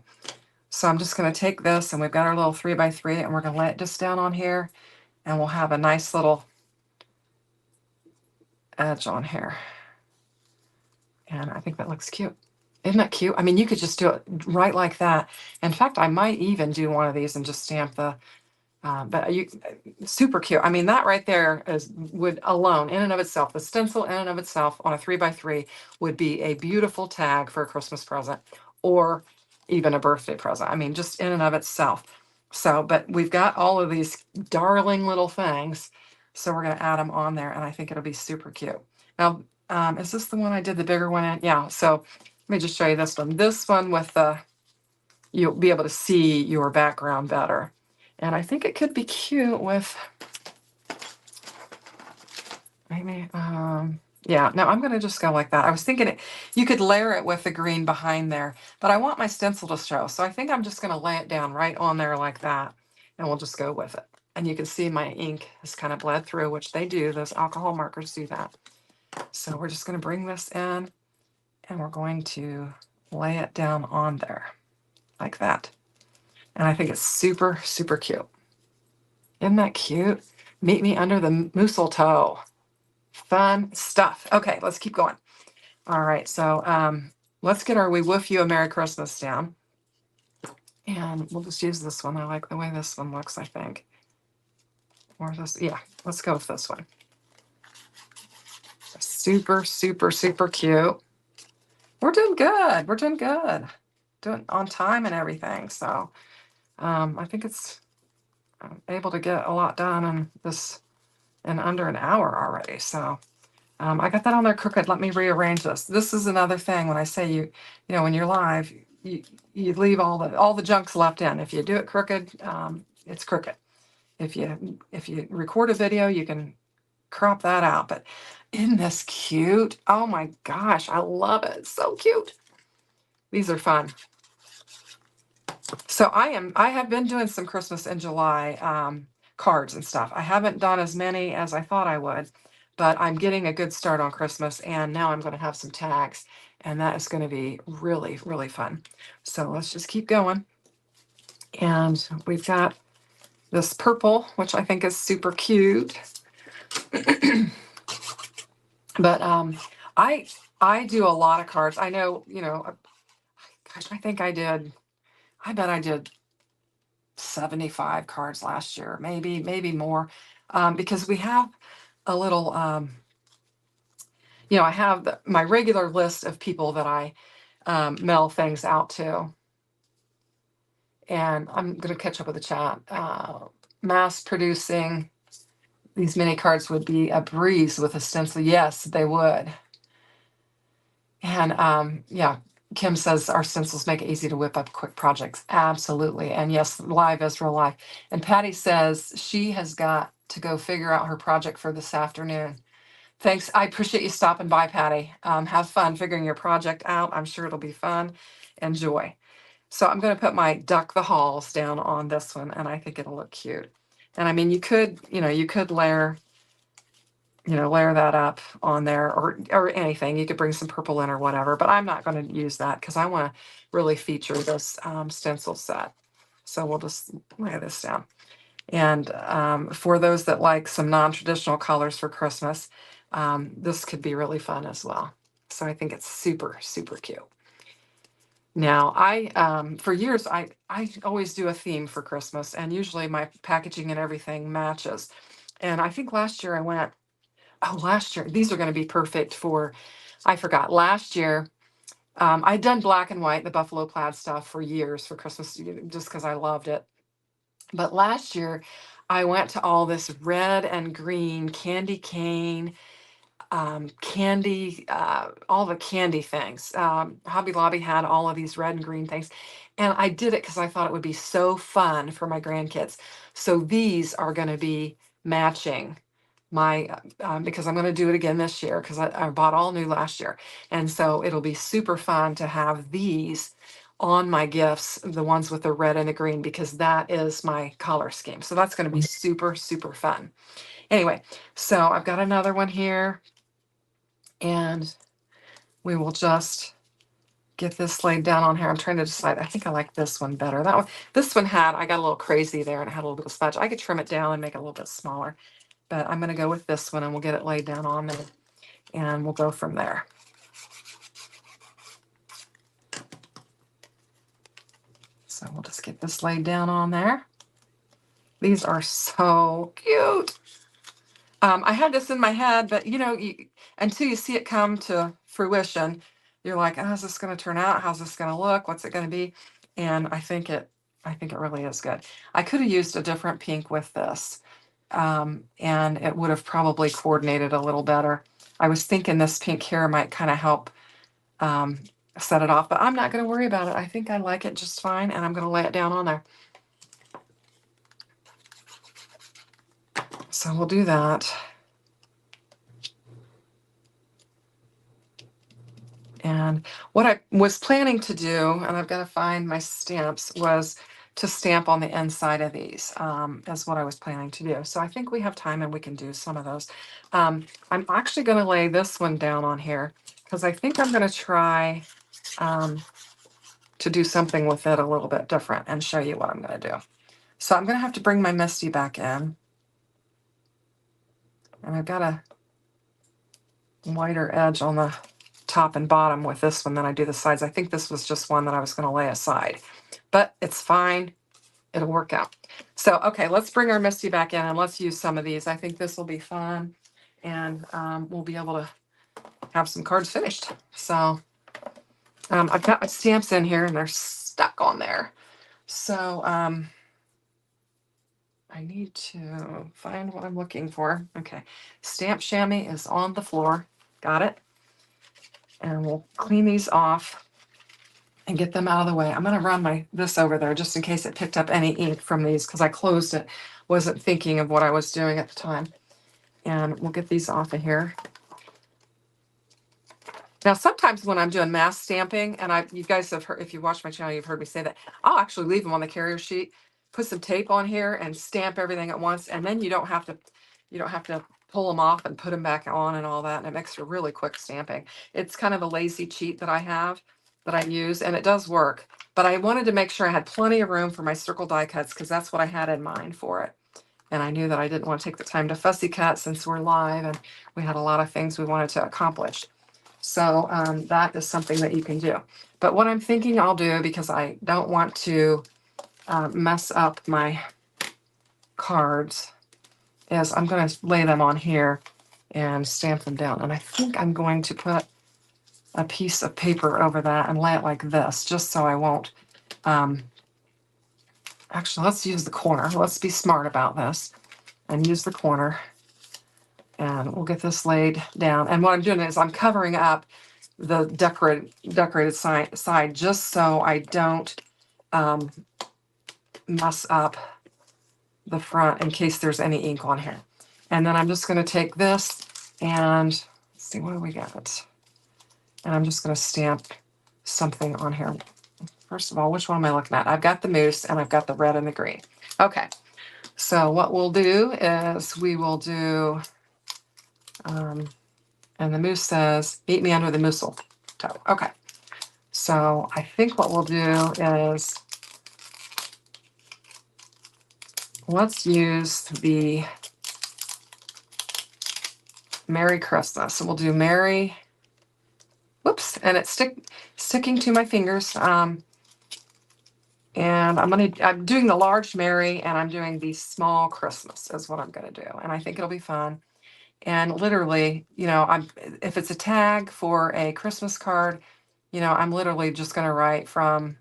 so I'm just gonna take this, and we've got our little 3x3, and we're gonna lay it just down on here, and we'll have a nice little edge on here. And I think that looks cute. Isn't that cute? I mean, you could just do it right like that. In fact, I might even do one of these and just stamp the, super cute. I mean, that right there would alone, in and of itself, the stencil in and of itself on a 3x3 would be a beautiful tag for a Christmas present or even a birthday present. I mean, just in and of itself. So, but we've got all of these darling little things. So we're going to add them on there, and I think it'll be super cute. Now, is this the one I did the bigger one in? Yeah. So let me just show you this one. This one with the, you'll be able to see your background better. And I think it could be cute with, maybe, yeah, no, I'm going to just go like that. I was thinking you could layer it with the green behind there, but I want my stencil to show. So I think I'm just going to lay it down right on there like that, and we'll just go with it. And you can see my ink has kind of bled through, which they do. Those alcohol markers do that. So we're just going to bring this in, and we're going to lay it down on there like that. And I think it's super, super cute. Isn't that cute? Meet me under the mistletoe. Fun stuff. Okay, let's keep going. All right, so let's get our We Woof You a Merry Christmas down. And we'll just use this one. I like the way this one looks, I think. Or this, yeah, let's go with this one. Super, super, super cute. We're doing good. We're doing good. Doing on time and everything. So I think it's able to get a lot done in under an hour already. So I got that on there crooked. Let me rearrange this. This is another thing when I say you know, when you're live, you leave all the junk's left in. If you do it crooked, it's crooked. If you record a video, you can crop that out. But isn't this cute? Oh my gosh, I love it. It's so cute. These are fun. So I have been doing some Christmas in July cards and stuff. I haven't done as many as I thought I would, but I'm getting a good start on Christmas, and now I'm going to have some tags, and that is going to be really, really fun. So let's just keep going. And we've got this purple, which I think is super cute. But I I do a lot of cards. I know, gosh, I bet I did 75 cards last year, maybe more, because we have a little, I have my regular list of people that I mail things out to, and I'm going to catch up with the chat. Mass producing these mini cards would be a breeze with a stencil. Yes, they would. And yeah, Kim says our stencils make it easy to whip up quick projects. Absolutely. And yes, live is real life. And Patty says she has got to go figure out her project for this afternoon. Thanks. I appreciate you stopping by, Patty. Have fun figuring your project out. I'm sure it'll be fun. Enjoy. So I'm going to put my Duck the Halls down on this one, and I think it'll look cute. And I mean, you could layer that up on there, or anything. You could bring some purple in or whatever, but I'm not going to use that because I want to really feature this stencil set. So we'll just lay this down. And for those that like some non-traditional colors for Christmas, this could be really fun as well. So I think it's super, super cute. Now, for years, I always do a theme for Christmas, and usually my packaging and everything matches. And I think last year last year, these are going to be perfect for, I forgot, last year, I'd done black and white, the buffalo plaid stuff for years for Christmas, just because I loved it. But last year, I went to all this red and green candy cane, candy, all the candy things. Hobby Lobby had all of these red and green things. And I did it because I thought it would be so fun for my grandkids. So these are going to be matching my, because I'm going to do it again this year because I bought all new last year. And so it'll be super fun to have these on my gifts, the ones with the red and the green, because that is my color scheme. So that's going to be super, super fun. Anyway, so I've got another one here, and we will just get this laid down on here. I'm trying to decide. I think I like this one better. This one I got a little crazy there, and it had a little bit of smudge. I could trim it down and make it a little bit smaller, but I'm going to go with this one, and we'll get it laid down on there, and we'll go from there. So we'll just get this laid down on there. These are so cute. I had this in my head, but until you see it come to fruition, you're like, how's this going to turn out? How's this going to look? What's it going to be? And I think it really is good. I could have used a different pink with this, and it would have probably coordinated a little better. I was thinking this pink here might kind of help set it off, but I'm not going to worry about it. I think I like it just fine, and I'm going to lay it down on there. So we'll do that. And what I was planning to do, and I've got to find my stamps, was to stamp on the inside of these. That's what I was planning to do. So I think we have time and we can do some of those. I'm actually going to lay this one down on here because I think I'm going to try to do something with it a little bit different and show you what I'm going to do. So I'm going to have to bring my Misty back in. And I've got a wider edge on the top and bottom with this one than I do the sides. I think this was just one that I was going to lay aside, but it's fine. It'll work out. So, okay, let's bring our Misty back in and let's use some of these. I think this will be fun, and we'll be able to have some cards finished. So I've got my stamps in here and they're stuck on there. So I need to find what I'm looking for. Okay, stamp chamois is on the floor. Got it. And we'll clean these off and get them out of the way. I'm going to run this over there just in case it picked up any ink from these because I closed it. Wasn't thinking of what I was doing at the time. And we'll get these off of here. Now, sometimes when I'm doing mass stamping, and you guys have heard, if you watch my channel, you've heard me say that, I'll actually leave them on the carrier sheet, put some tape on here and stamp everything at once. And then you don't have to pull them off and put them back on and all that. And it makes for really quick stamping. It's kind of a lazy cheat that I use, and it does work. But I wanted to make sure I had plenty of room for my circle die cuts because that's what I had in mind for it. And I knew that I didn't want to take the time to fussy cut since we're live and we had a lot of things we wanted to accomplish. So that is something that you can do. But what I'm thinking I'll do, because I don't want to mess up my cards, is I'm going to lay them on here and stamp them down. And I think I'm going to put a piece of paper over that and lay it like this, just so I won't. Actually, let's use the corner. Let's be smart about this and use the corner. And we'll get this laid down. And what I'm doing is I'm covering up the decorated side just so I don't mess up the front in case there's any ink on here. And then I'm just going to take this and let's see, what do we got? And I'm just going to stamp something on here. First of all, which one am I looking at? I've got the moose and I've got the red and the green. Okay, so what we'll do is we will do, and the moose says, meet me under the mistletoe. Okay, so I think what we'll do is let's use the Merry Christmas. So we'll do Merry, whoops, and it's sticking to my fingers. And I'm doing the large Merry and I'm doing the small Christmas is what I'm gonna do. And I think it'll be fun. And literally, you know, if it's a tag for a Christmas card, you know, I'm literally just gonna write from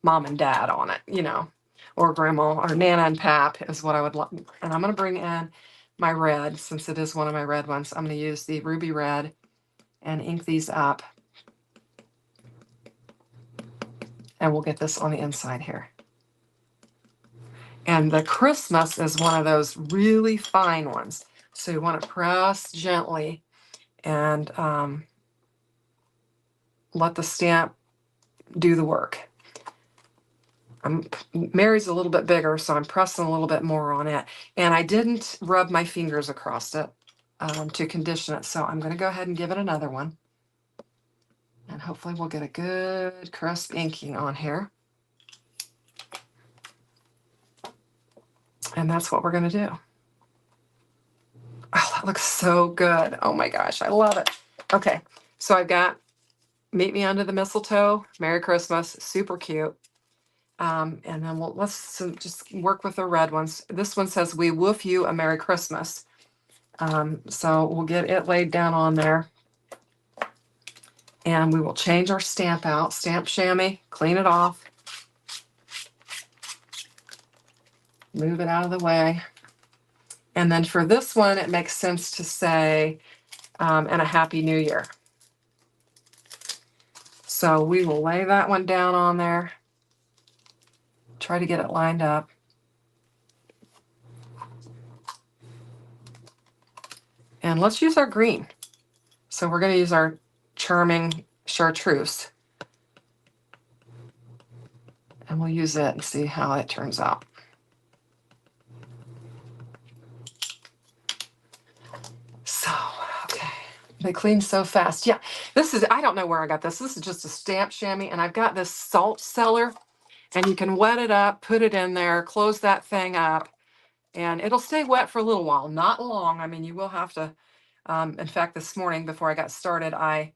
mom and dad on it, you know, or grandma or Nana and Pap is what I would like. And I'm gonna bring in my red, since it is one of my red ones. I'm gonna use the ruby red and ink these up. And we'll get this on the inside here. And the Christmas is one of those really fine ones. So you want to press gently and let the stamp do the work. Mary's a little bit bigger, so I'm pressing a little bit more on it. And I didn't rub my fingers across it to condition it. So I'm going to go ahead and give it another one. And hopefully we'll get a good crisp inking on here. And that's what we're going to do. Oh, that looks so good. Oh my gosh, I love it. Okay, so I've got Meet Me Under the Mistletoe, Merry Christmas, super cute. And then let's just work with the red ones. This one says, we woof you a Merry Christmas. So we'll get it laid down on there. And we will change our stamp out, stamp chamois, clean it off. Move it out of the way. And then for this one, it makes sense to say, and a Happy New Year. So we will lay that one down on there. Try to get it lined up. And let's use our green. So we're going to use our Charming Chartreuse. And we'll use it and see how it turns out. So, okay. They clean so fast. Yeah, this is, I don't know where I got this. This is just a stamp chamois, and I've got this salt cellar, and you can wet it up, put it in there, close that thing up, and it'll stay wet for a little while, not long. I mean, you will have to, in fact, this morning before I got started, I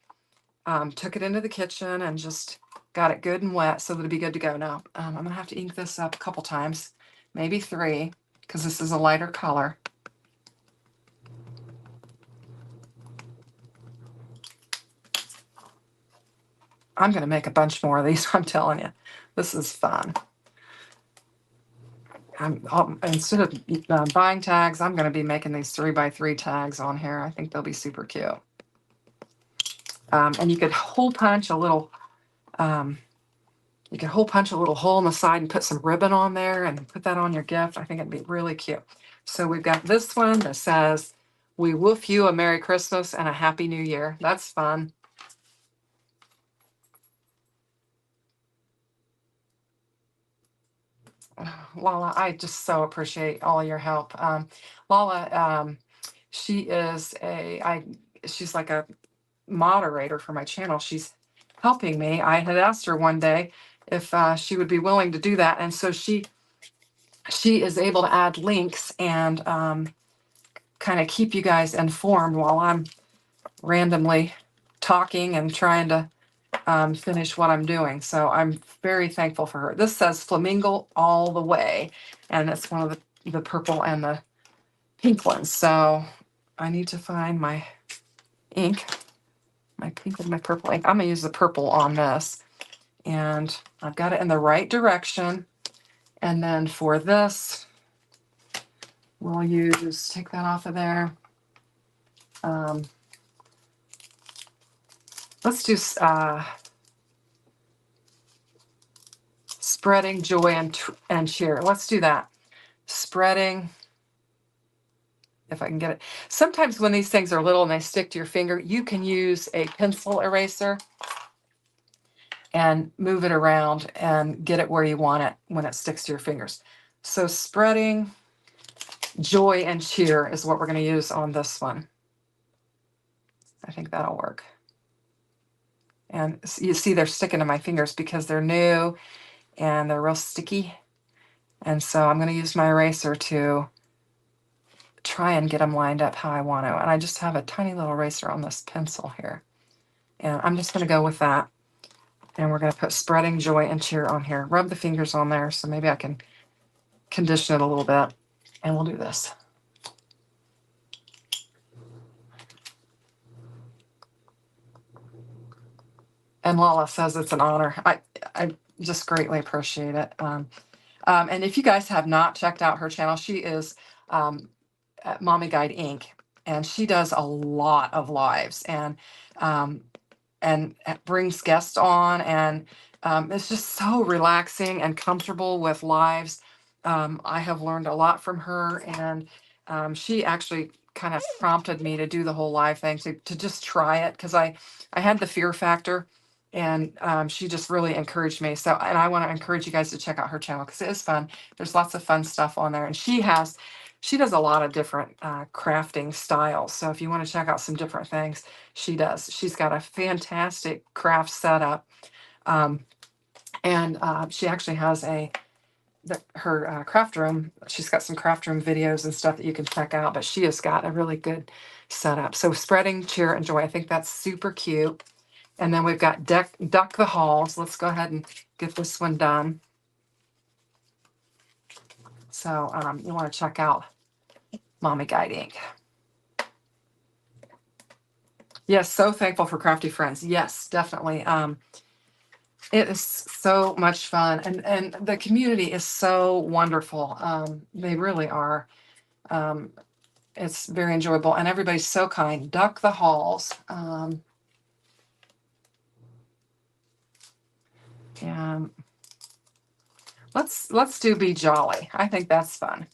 took it into the kitchen and just got it good and wet so that it'd be good to go. Now, I'm gonna have to ink this up a couple times, maybe 3, because this is a lighter color. I'm gonna make a bunch more of these, I'm telling you. This is fun. Instead of buying tags, I'm gonna be making these 3x3 tags on here. I think they'll be super cute. And you could hole punch a little, hole in the side and put some ribbon on there and put that on your gift. I think it'd be really cute. So we've got this one that says, we woof you a Merry Christmas and a Happy New Year. That's fun. Lala, I just so appreciate all your help. Lala, she's like a moderator for my channel. She's helping me. I had asked her one day if she would be willing to do that. And so she she is able to add links and kind of keep you guys informed while I'm randomly talking and trying to finish what I'm doing. So I'm very thankful for her. This says Flamingo all the way, and it's one of the purple and the pink ones. So I need to find my ink, my pink and my purple ink. I'm gonna use the purple on this, and I've got it in the right direction. And then for this, we'll use, take that off of there. Let's do spreading joy and cheer. Let's do that. Spreading, if I can get it. Sometimes when these things are little and they stick to your finger, you can use a pencil eraser and move it around and get it where you want it when it sticks to your fingers. So spreading joy and cheer is what we're going to use on this one. I think that'll work. And you see they're sticking to my fingers because they're new and they're real sticky. And so I'm going to use my eraser to try and get them lined up how I want to. And I just have a tiny little eraser on this pencil here. And I'm just going to go with that. And we're going to put spreading joy and cheer on here. Rub the fingers on there so maybe I can condition it a little bit. And we'll do this. And Lala says it's an honor. I just greatly appreciate it. And if you guys have not checked out her channel, she is at Mommy Guide Inc. And she does a lot of lives and brings guests on, and it's just so relaxing and comfortable with lives. I have learned a lot from her, and she actually kind of prompted me to do the whole live thing, to just try it, because I had the fear factor, and she just really encouraged me. So, and I want to encourage you guys to check out her channel because it is fun. There's lots of fun stuff on there, and she does a lot of different crafting styles. So if you want to check out some different things, she does. She's got a fantastic craft setup. And she actually has her craft room. She's got some craft room videos and stuff that you can check out, but she has got a really good setup. So spreading cheer and joy. I think that's super cute. And then we've got Duck the Halls. Let's go ahead and get this one done. So you want to check out Mommy Guide Inc. Yes, so thankful for Crafty Friends. Yes, definitely. It is so much fun, and the community is so wonderful. They really are. It's very enjoyable, and everybody's so kind. Duck the Halls. And let's do Be Jolly. I think that's fun.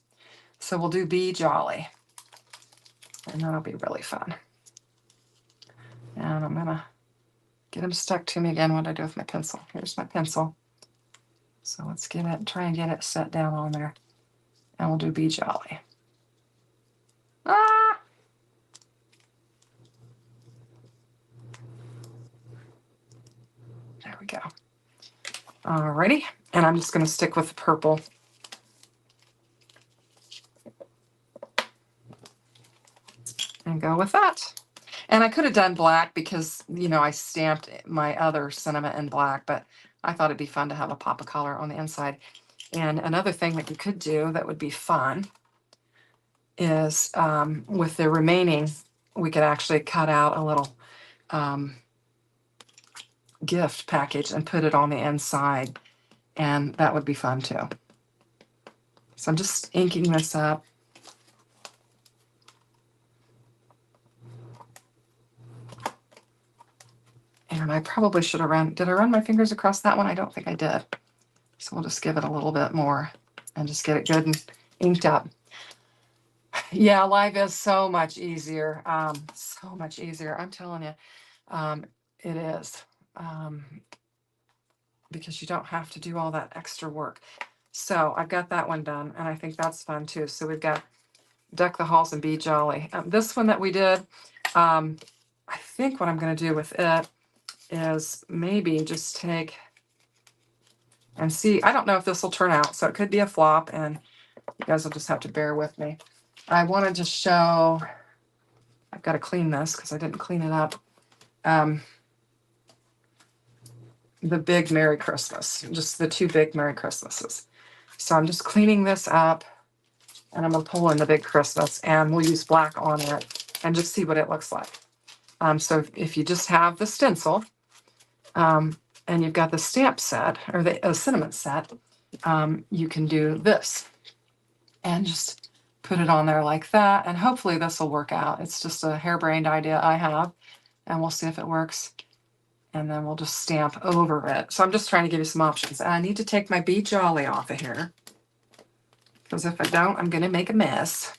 So we'll do Be Jolly, and that'll be really fun. And I'm gonna get them stuck to me again. What do I do with my pencil? Here's my pencil. So let's try and get it set down on there, and we'll do Be Jolly. Ah! There we go. Alrighty, and I'm just going to stick with the purple. And go with that. And I could have done black because, you know, I stamped my other sentiment in black, but I thought it'd be fun to have a pop of color on the inside. And another thing that you could do that would be fun is with the remaining, we could actually cut out a little gift package and put it on the inside. And that would be fun too. So I'm just inking this up. And I probably should have did I run my fingers across that one? I don't think I did. So we'll just give it a little bit more and just get it good and inked up. Yeah, live is so much easier. So much easier. I'm telling you, it is. Because you don't have to do all that extra work. So I've got that one done, and I think that's fun too. So we've got Duck the Halls and Be Jolly. This one that we did, I think what I'm going to do with it is maybe just take and see. I don't know if this will turn out, so it could be a flop, and You guys will just have to bear with me. I wanted to show, I've got to clean this because I didn't clean it up. The big Merry Christmas, just the two big Merry Christmases. So I'm just cleaning this up and I'm gonna pull in the big Christmas and we'll use black on it and just see what it looks like. So if you just have the stencil and you've got the stamp set or the cinnamon set, you can do this and just put it on there like that. And hopefully this will work out. It's just a harebrained idea I have and we'll see if it works. And then we'll just stamp over it. So I'm just trying to give you some options. And I need to take my Be Jolly off of here, because if I don't, I'm going to make a mess.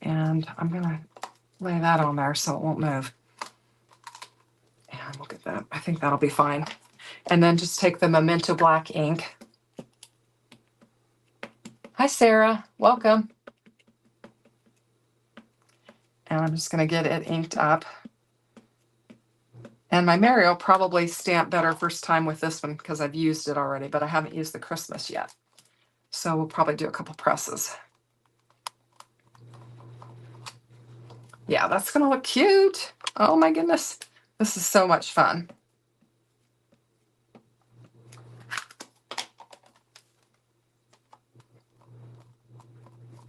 And I'm going to lay that on there so it won't move. And we'll get that. I think that'll be fine. And then just take the Memento Black ink. Hi, Sarah. Welcome. And I'm just going to get it inked up. And my Mary will probably stamp better first time with this one because I've used it already, but I haven't used the Christmas yet. So we'll probably do a couple presses. Yeah, that's going to look cute. Oh my goodness. This is so much fun.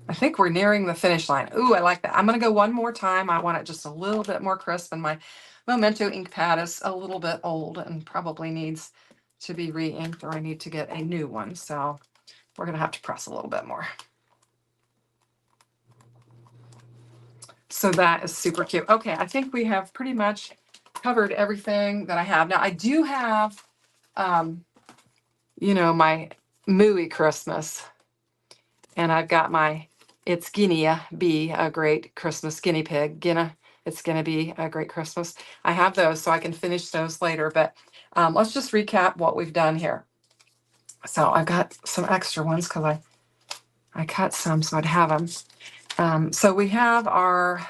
I think we're nearing the finish line. Ooh, I like that. I'm going to go one more time. I want it just a little bit more crisp, and my Memento ink pad is a little bit old and probably needs to be re-inked, or I need to get a new one. So we're going to have to press a little bit more. So that is super cute. Okay, I think we have pretty much covered everything that I have. Now I do have, you know, my Mooey Christmas, and I've got my It's Guinea Be a Great Christmas Guinea Pig. It's gonna be a great Christmas. I have those, so I can finish those later. But let's just recap what we've done here. So I've got some extra ones because I cut some so I'd have them. So we have our,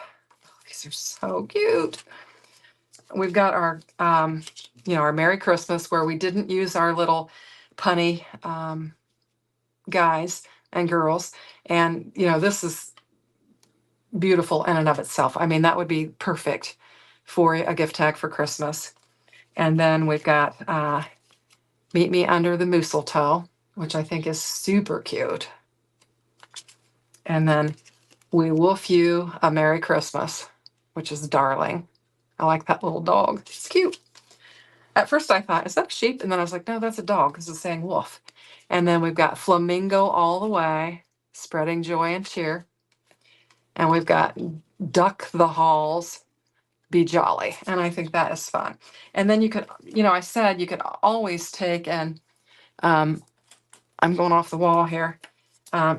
these are so cute. We've got our, you know, our Merry Christmas, where we didn't use our little punny guys and girls. And, you know, this is beautiful in and of itself. I mean, that would be perfect for a gift tag for Christmas. And then we've got Meet Me Under the Mistletoe, which I think is super cute. And then We Wolf You a Merry Christmas, which is darling. I like that little dog. It's cute. At first I thought, is that a sheep? And then I was like, no, that's a dog because it's saying wolf. And then we've got Flamingo All the Way, Spreading Joy and Cheer. And we've got Duck the Halls, Be Jolly. And I think that is fun. And then you could, you know, I said you could always take and, I'm going off the wall here,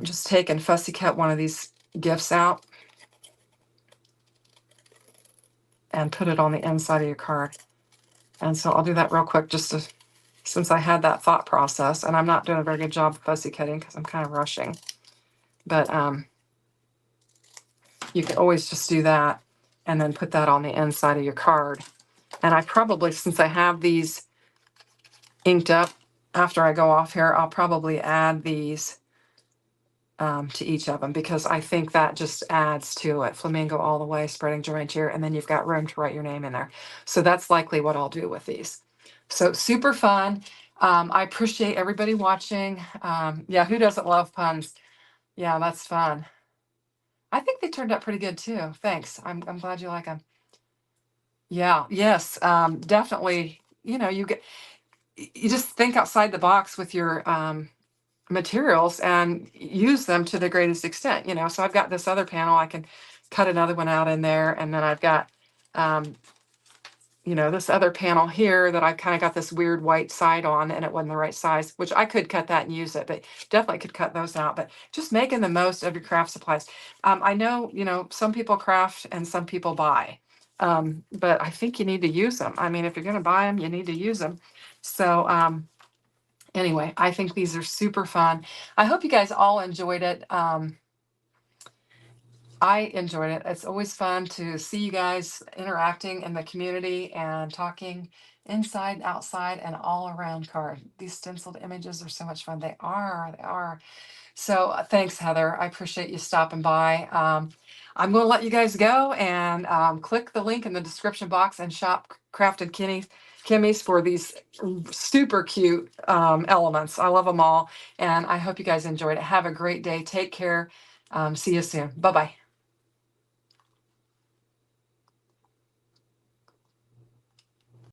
just take and fussy cut one of these gifts out and put it on the inside of your card. And so I'll do that real quick just to, since I had that thought process, and I'm not doing a very good job of fussy cutting because I'm kind of rushing. But you can always just do that and then put that on the inside of your card. And I probably, since I have these inked up, after I go off here, I'll probably add these to each of them, because I think that just adds to it. Flamingo All the Way, Spreading Joy and Cheer, and then you've got room to write your name in there. So that's likely what I'll do with these. So super fun. I appreciate everybody watching. Yeah, who doesn't love puns? Yeah, that's fun. I think they turned out pretty good too. Thanks. I'm glad you like them. Yeah, yes, definitely. You know, you just think outside the box with your materials and use them to the greatest extent. You know, so I've got this other panel. I can cut another one out in there, and then I've got you know, this other panel here that I kind of got this weird white side on, and it wasn't the right size, which I could cut that and use it, but definitely could cut those out. But just making the most of your craft supplies. I know, you know, some people craft and some people buy, but I think you need to use them. I mean, if you're going to buy them, you need to use them. So anyway, I think these are super fun. I hope you guys all enjoyed it. I enjoyed it. It's always fun to see you guys interacting in the community and talking inside, outside, and all around card. These stenciled images are so much fun. They are. So thanks, Heather. I appreciate you stopping by. I'm going to let you guys go and click the link in the description box and shop Crafted Kimmie's for these super cute elements. I love them all. And I hope you guys enjoyed it. Have a great day. Take care. See you soon. Bye-bye.